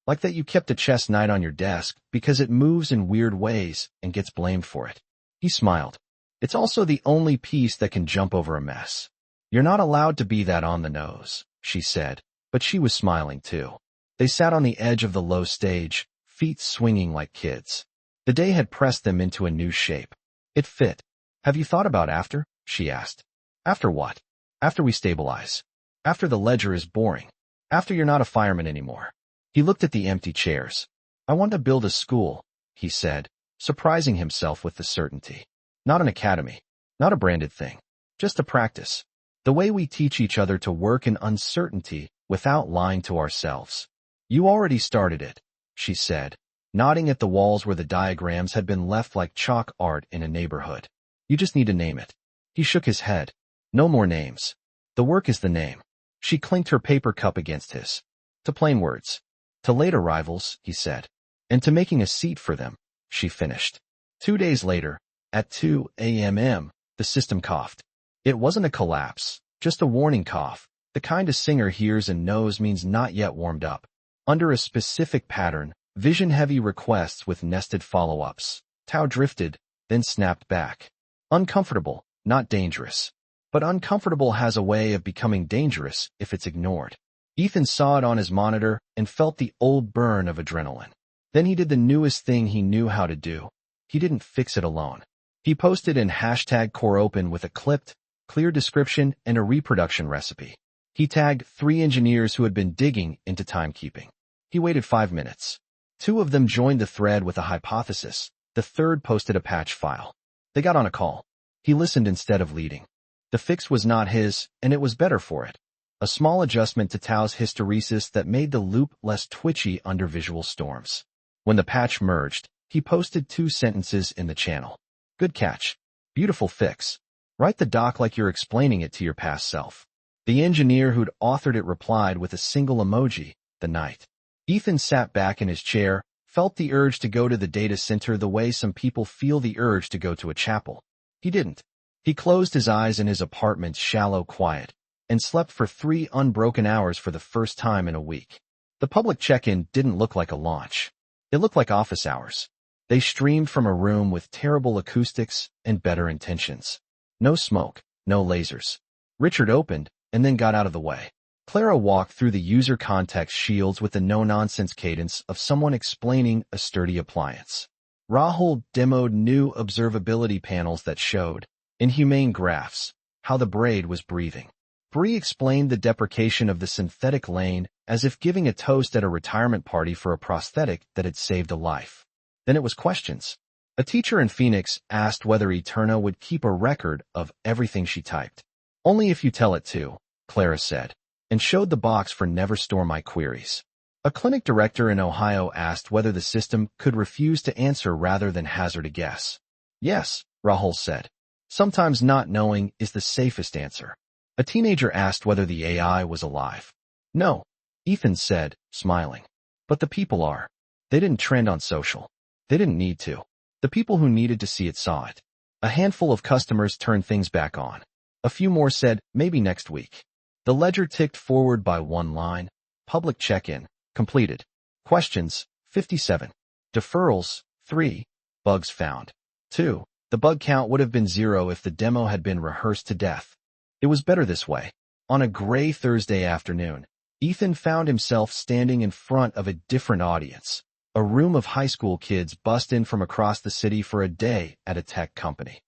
Like that you kept a chess knight on your desk because it moves in weird ways and gets blamed for it. He smiled. It's also the only piece that can jump over a mess. You're not allowed to be that on the nose, she said, but she was smiling too. They sat on the edge of the low stage, feet swinging like kids. The day had pressed them into a new shape. It fit. Have you thought about after? she asked. After what? After we stabilize. After the ledger is boring. After you're not a fireman anymore. He looked at the empty chairs. I want to build a school, he said, surprising himself with the certainty. Not an academy. Not a branded thing. Just a practice. The way we teach each other to work in uncertainty without lying to ourselves. You already started it, she said, nodding at the walls where the diagrams had been left like chalk art in a neighborhood. You just need to name it. He shook his head. No more names. The work is the name. She clinked her paper cup against his. To plain words. To late arrivals, he said. And to making a seat for them, she finished. 2 days later, at 2 a.m., the system coughed. It wasn't a collapse, just a warning cough, the kind a singer hears and knows means not yet warmed up. Under a specific pattern, vision-heavy requests with nested follow-ups. Tao drifted, then snapped back. Uncomfortable, not dangerous. But uncomfortable has a way of becoming dangerous if it's ignored. Ethan saw it on his monitor and felt the old burn of adrenaline. Then he did the newest thing he knew how to do. He didn't fix it alone. He posted in #CoreOpen with a clipped, clear description and a reproduction recipe. He tagged 3 engineers who had been digging into timekeeping. He waited 5 minutes. 2 of them joined the thread with a hypothesis. The third posted a patch file. They got on a call. He listened instead of leading. The fix was not his, and it was better for it. A small adjustment to Tao's hysteresis that made the loop less twitchy under visual storms. When the patch merged, he posted 2 sentences in the channel. Good catch. Beautiful fix. Write the doc like you're explaining it to your past self. The engineer who'd authored it replied with a single emoji, the night. Ethan sat back in his chair, felt the urge to go to the data center the way some people feel the urge to go to a chapel. He didn't. He closed his eyes in his apartment's shallow quiet and slept for 3 unbroken hours for the first time in a week. The public check-in didn't look like a launch. It looked like office hours. They streamed from a room with terrible acoustics and better intentions. No smoke, no lasers. Richard opened and then got out of the way. Clara walked through the user context shields with the no-nonsense cadence of someone explaining a sturdy appliance. Rahul demoed new observability panels that showed, in humane graphs, how the braid was breathing. Bree explained the deprecation of the synthetic lane as if giving a toast at a retirement party for a prosthetic that had saved a life. Then it was questions. A teacher in Phoenix asked whether Eterna would keep a record of everything she typed. Only if you tell it to, Clara said, and showed the box for Never Store My Queries. A clinic director in Ohio asked whether the system could refuse to answer rather than hazard a guess. Yes, Rahul said. Sometimes not knowing is the safest answer. A teenager asked whether the AI was alive. No, Ethan said, smiling. But the people are. They didn't trend on social. They didn't need to. The people who needed to see it saw it. A handful of customers turned things back on. A few more said, maybe next week. The ledger ticked forward by 1 line. Public check-in, completed. Questions, 57. Deferrals, 3. Bugs found, 2. The bug count would have been 0 if the demo had been rehearsed to death. It was better this way. On a gray Thursday afternoon, Ethan found himself standing in front of a different audience. A room of high school kids bussed in from across the city for a day at a tech company.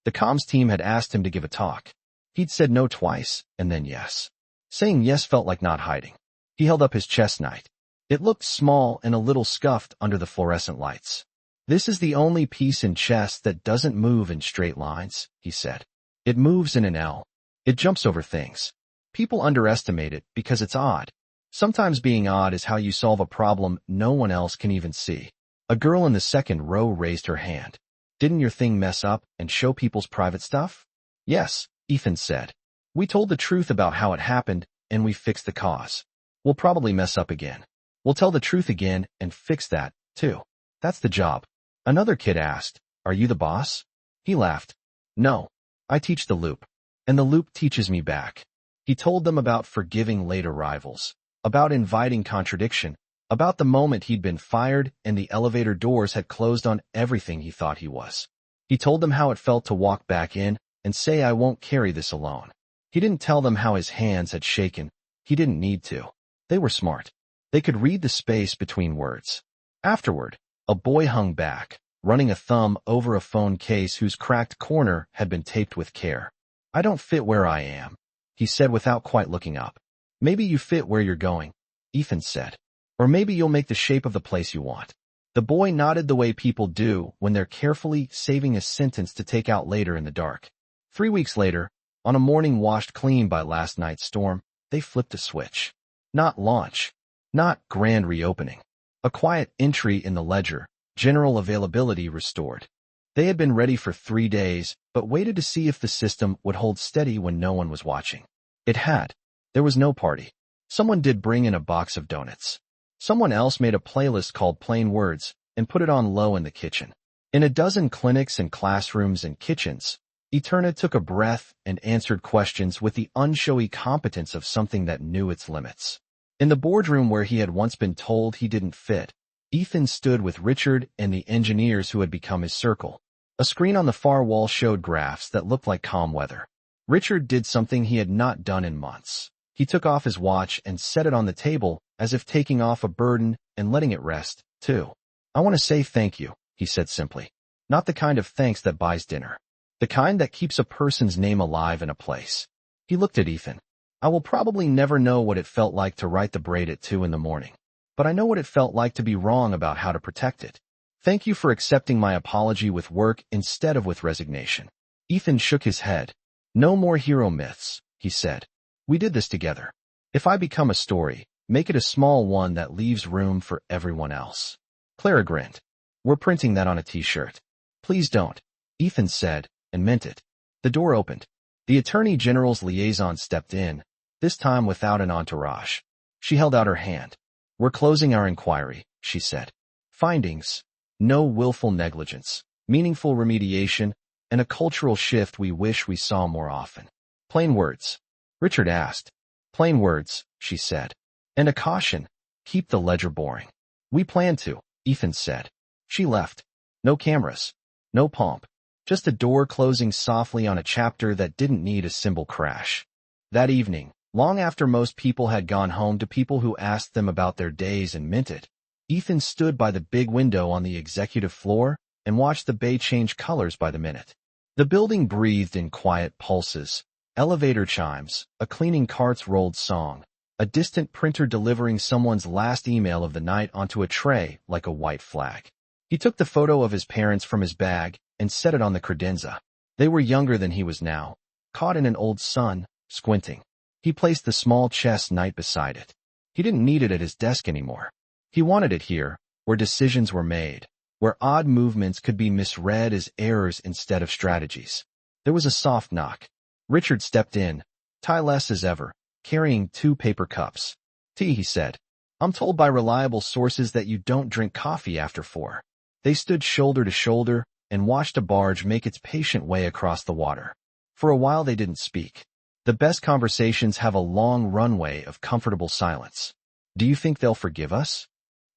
The comms team had asked him to give a talk. He'd said no twice, and then yes. Saying yes felt like not hiding. He held up his chest knife. It looked small and a little scuffed under the fluorescent lights. This is the only piece in chess that doesn't move in straight lines, he said. It moves in an L. It jumps over things. People underestimate it because it's odd. Sometimes being odd is how you solve a problem no one else can even see. A girl in the second row raised her hand. Didn't your thing mess up and show people's private stuff? Yes, Ethan said. We told the truth about how it happened, and we fixed the cause. We'll probably mess up again. We'll tell the truth again and fix that, too. That's the job. Another kid asked, are you the boss? He laughed. No. I teach the loop. And the loop teaches me back. He told them about forgiving late arrivals, about inviting contradiction, about the moment he'd been fired and the elevator doors had closed on everything he thought he was. He told them how it felt to walk back in and say, I won't carry this alone. He didn't tell them how his hands had shaken. He didn't need to. They were smart. They could read the space between words. Afterward, a boy hung back, running a thumb over a phone case whose cracked corner had been taped with care. I don't fit where I am, he said without quite looking up. Maybe you fit where you're going, Ethan said. Or maybe you'll make the shape of the place you want. The boy nodded the way people do when they're carefully saving a sentence to take out later in the dark. 3 weeks later, on a morning washed clean by last night's storm, they flipped a switch. Not launch. Not grand reopening. A quiet entry in the ledger, general availability restored. They had been ready for 3 days, but waited to see if the system would hold steady when no one was watching. It had. There was no party. Someone did bring in a box of donuts. Someone else made a playlist called Plain Words and put it on low in the kitchen. In a dozen clinics and classrooms and kitchens, Eterna took a breath and answered questions with the unshowy competence of something that knew its limits. In the boardroom where he had once been told he didn't fit, Ethan stood with Richard and the engineers who had become his circle. A screen on the far wall showed graphs that looked like calm weather. Richard did something he had not done in months. He took off his watch and set it on the table as if taking off a burden and letting it rest, too. I want to say thank you, he said simply. Not the kind of thanks that buys dinner. The kind that keeps a person's name alive in a place. He looked at Ethan. I will probably never know what it felt like to write the braid at 2 in the morning. But I know what it felt like to be wrong about how to protect it. Thank you for accepting my apology with work instead of with resignation. Ethan shook his head. No more hero myths, he said. We did this together. If I become a story, make it a small one that leaves room for everyone else. Clara grinned. We're printing that on a t-shirt. Please don't, Ethan said, and meant it. The door opened. The Attorney General's liaison stepped in, this time without an entourage. She held out her hand. We're closing our inquiry, she said. Findings: no willful negligence, meaningful remediation, and a cultural shift we wish we saw more often. Plain words. Richard asked. Plain words, she said. And a caution: keep the ledger boring. We plan to, Ethan said. She left. No cameras. No pomp. Just a door closing softly on a chapter that didn't need a cymbal crash. That evening, long after most people had gone home to people who asked them about their days and meant it, Ethan stood by the big window on the executive floor and watched the bay change colors by the minute. The building breathed in quiet pulses, elevator chimes, a cleaning cart's rolled song, a distant printer delivering someone's last email of the night onto a tray like a white flag. He took the photo of his parents from his bag and set it on the credenza. They were younger than he was now, caught in an old sun, squinting. He placed the small chess knight beside it. He didn't need it at his desk anymore. He wanted it here, where decisions were made, where odd movements could be misread as errors instead of strategies. There was a soft knock. Richard stepped in, tie-less as ever, carrying 2 paper cups. Tea, he said. I'm told by reliable sources that you don't drink coffee after 4. They stood shoulder to shoulder and watched a barge make its patient way across the water. For a while they didn't speak. The best conversations have a long runway of comfortable silence. Do you think they'll forgive us?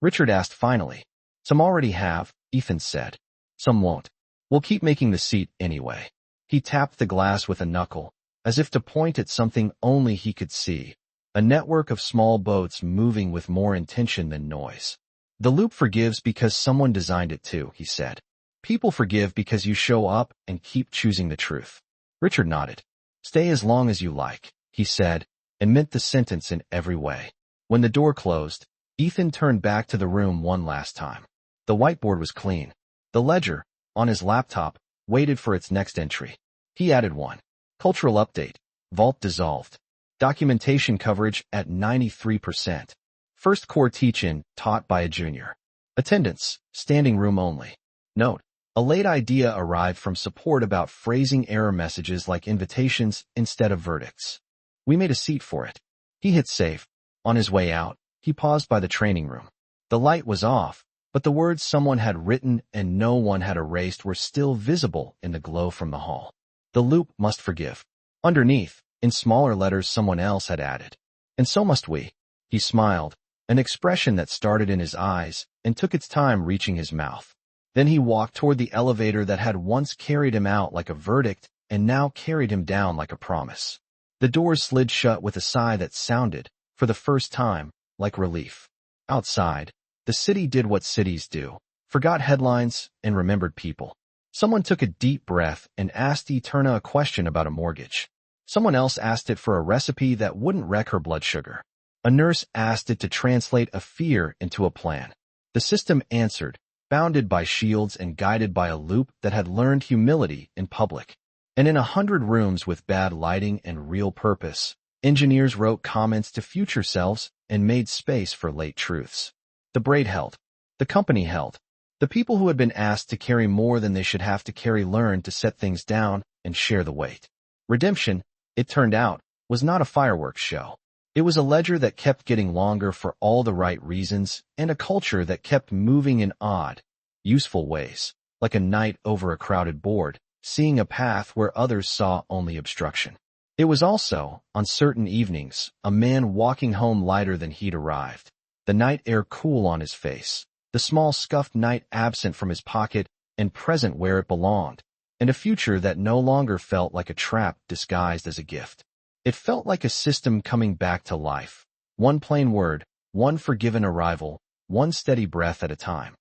Richard asked finally. Some already have, Ethan said. Some won't. We'll keep making the seat anyway. He tapped the glass with a knuckle, as if to point at something only he could see. A network of small boats moving with more intention than noise. The loop forgives because someone designed it to, he said. People forgive because you show up and keep choosing the truth. Richard nodded. Stay as long as you like, he said, and meant the sentence in every way. When the door closed, Ethan turned back to the room one last time. The whiteboard was clean. The ledger, on his laptop, waited for its next entry. He added one. Cultural update. Vault dissolved. Documentation coverage at 93%. First core teach-in taught by a junior. Attendance, standing room only. Note. A late idea arrived from support about phrasing error messages like invitations instead of verdicts. We made a seat for it. He hit save. On his way out, he paused by the training room. The light was off, but the words someone had written and no one had erased were still visible in the glow from the hall. The loop must forgive. Underneath, in smaller letters someone else had added. And so must we. He smiled, an expression that started in his eyes and took its time reaching his mouth. Then he walked toward the elevator that had once carried him out like a verdict and now carried him down like a promise. The doors slid shut with a sigh that sounded, for the first time, like relief. Outside, the city did what cities do, forgot headlines and remembered people. Someone took a deep breath and asked Eterna a question about a mortgage. Someone else asked it for a recipe that wouldn't wreck her blood sugar. A nurse asked it to translate a fear into a plan. The system answered, bounded by shields and guided by a loop that had learned humility in public. And in 100 rooms with bad lighting and real purpose, engineers wrote comments to future selves and made space for late truths. The braid held. The company held. The people who had been asked to carry more than they should have to carry learned to set things down and share the weight. Redemption, it turned out, was not a fireworks show. It was a ledger that kept getting longer for all the right reasons and a culture that kept moving in odd, useful ways, like a knight over a crowded board, seeing a path where others saw only obstruction. It was also, on certain evenings, a man walking home lighter than he'd arrived, the night air cool on his face, the small scuffed night absent from his pocket and present where it belonged, and a future that no longer felt like a trap disguised as a gift. It felt like a system coming back to life, one plain word, one forgiven arrival, one steady breath at a time.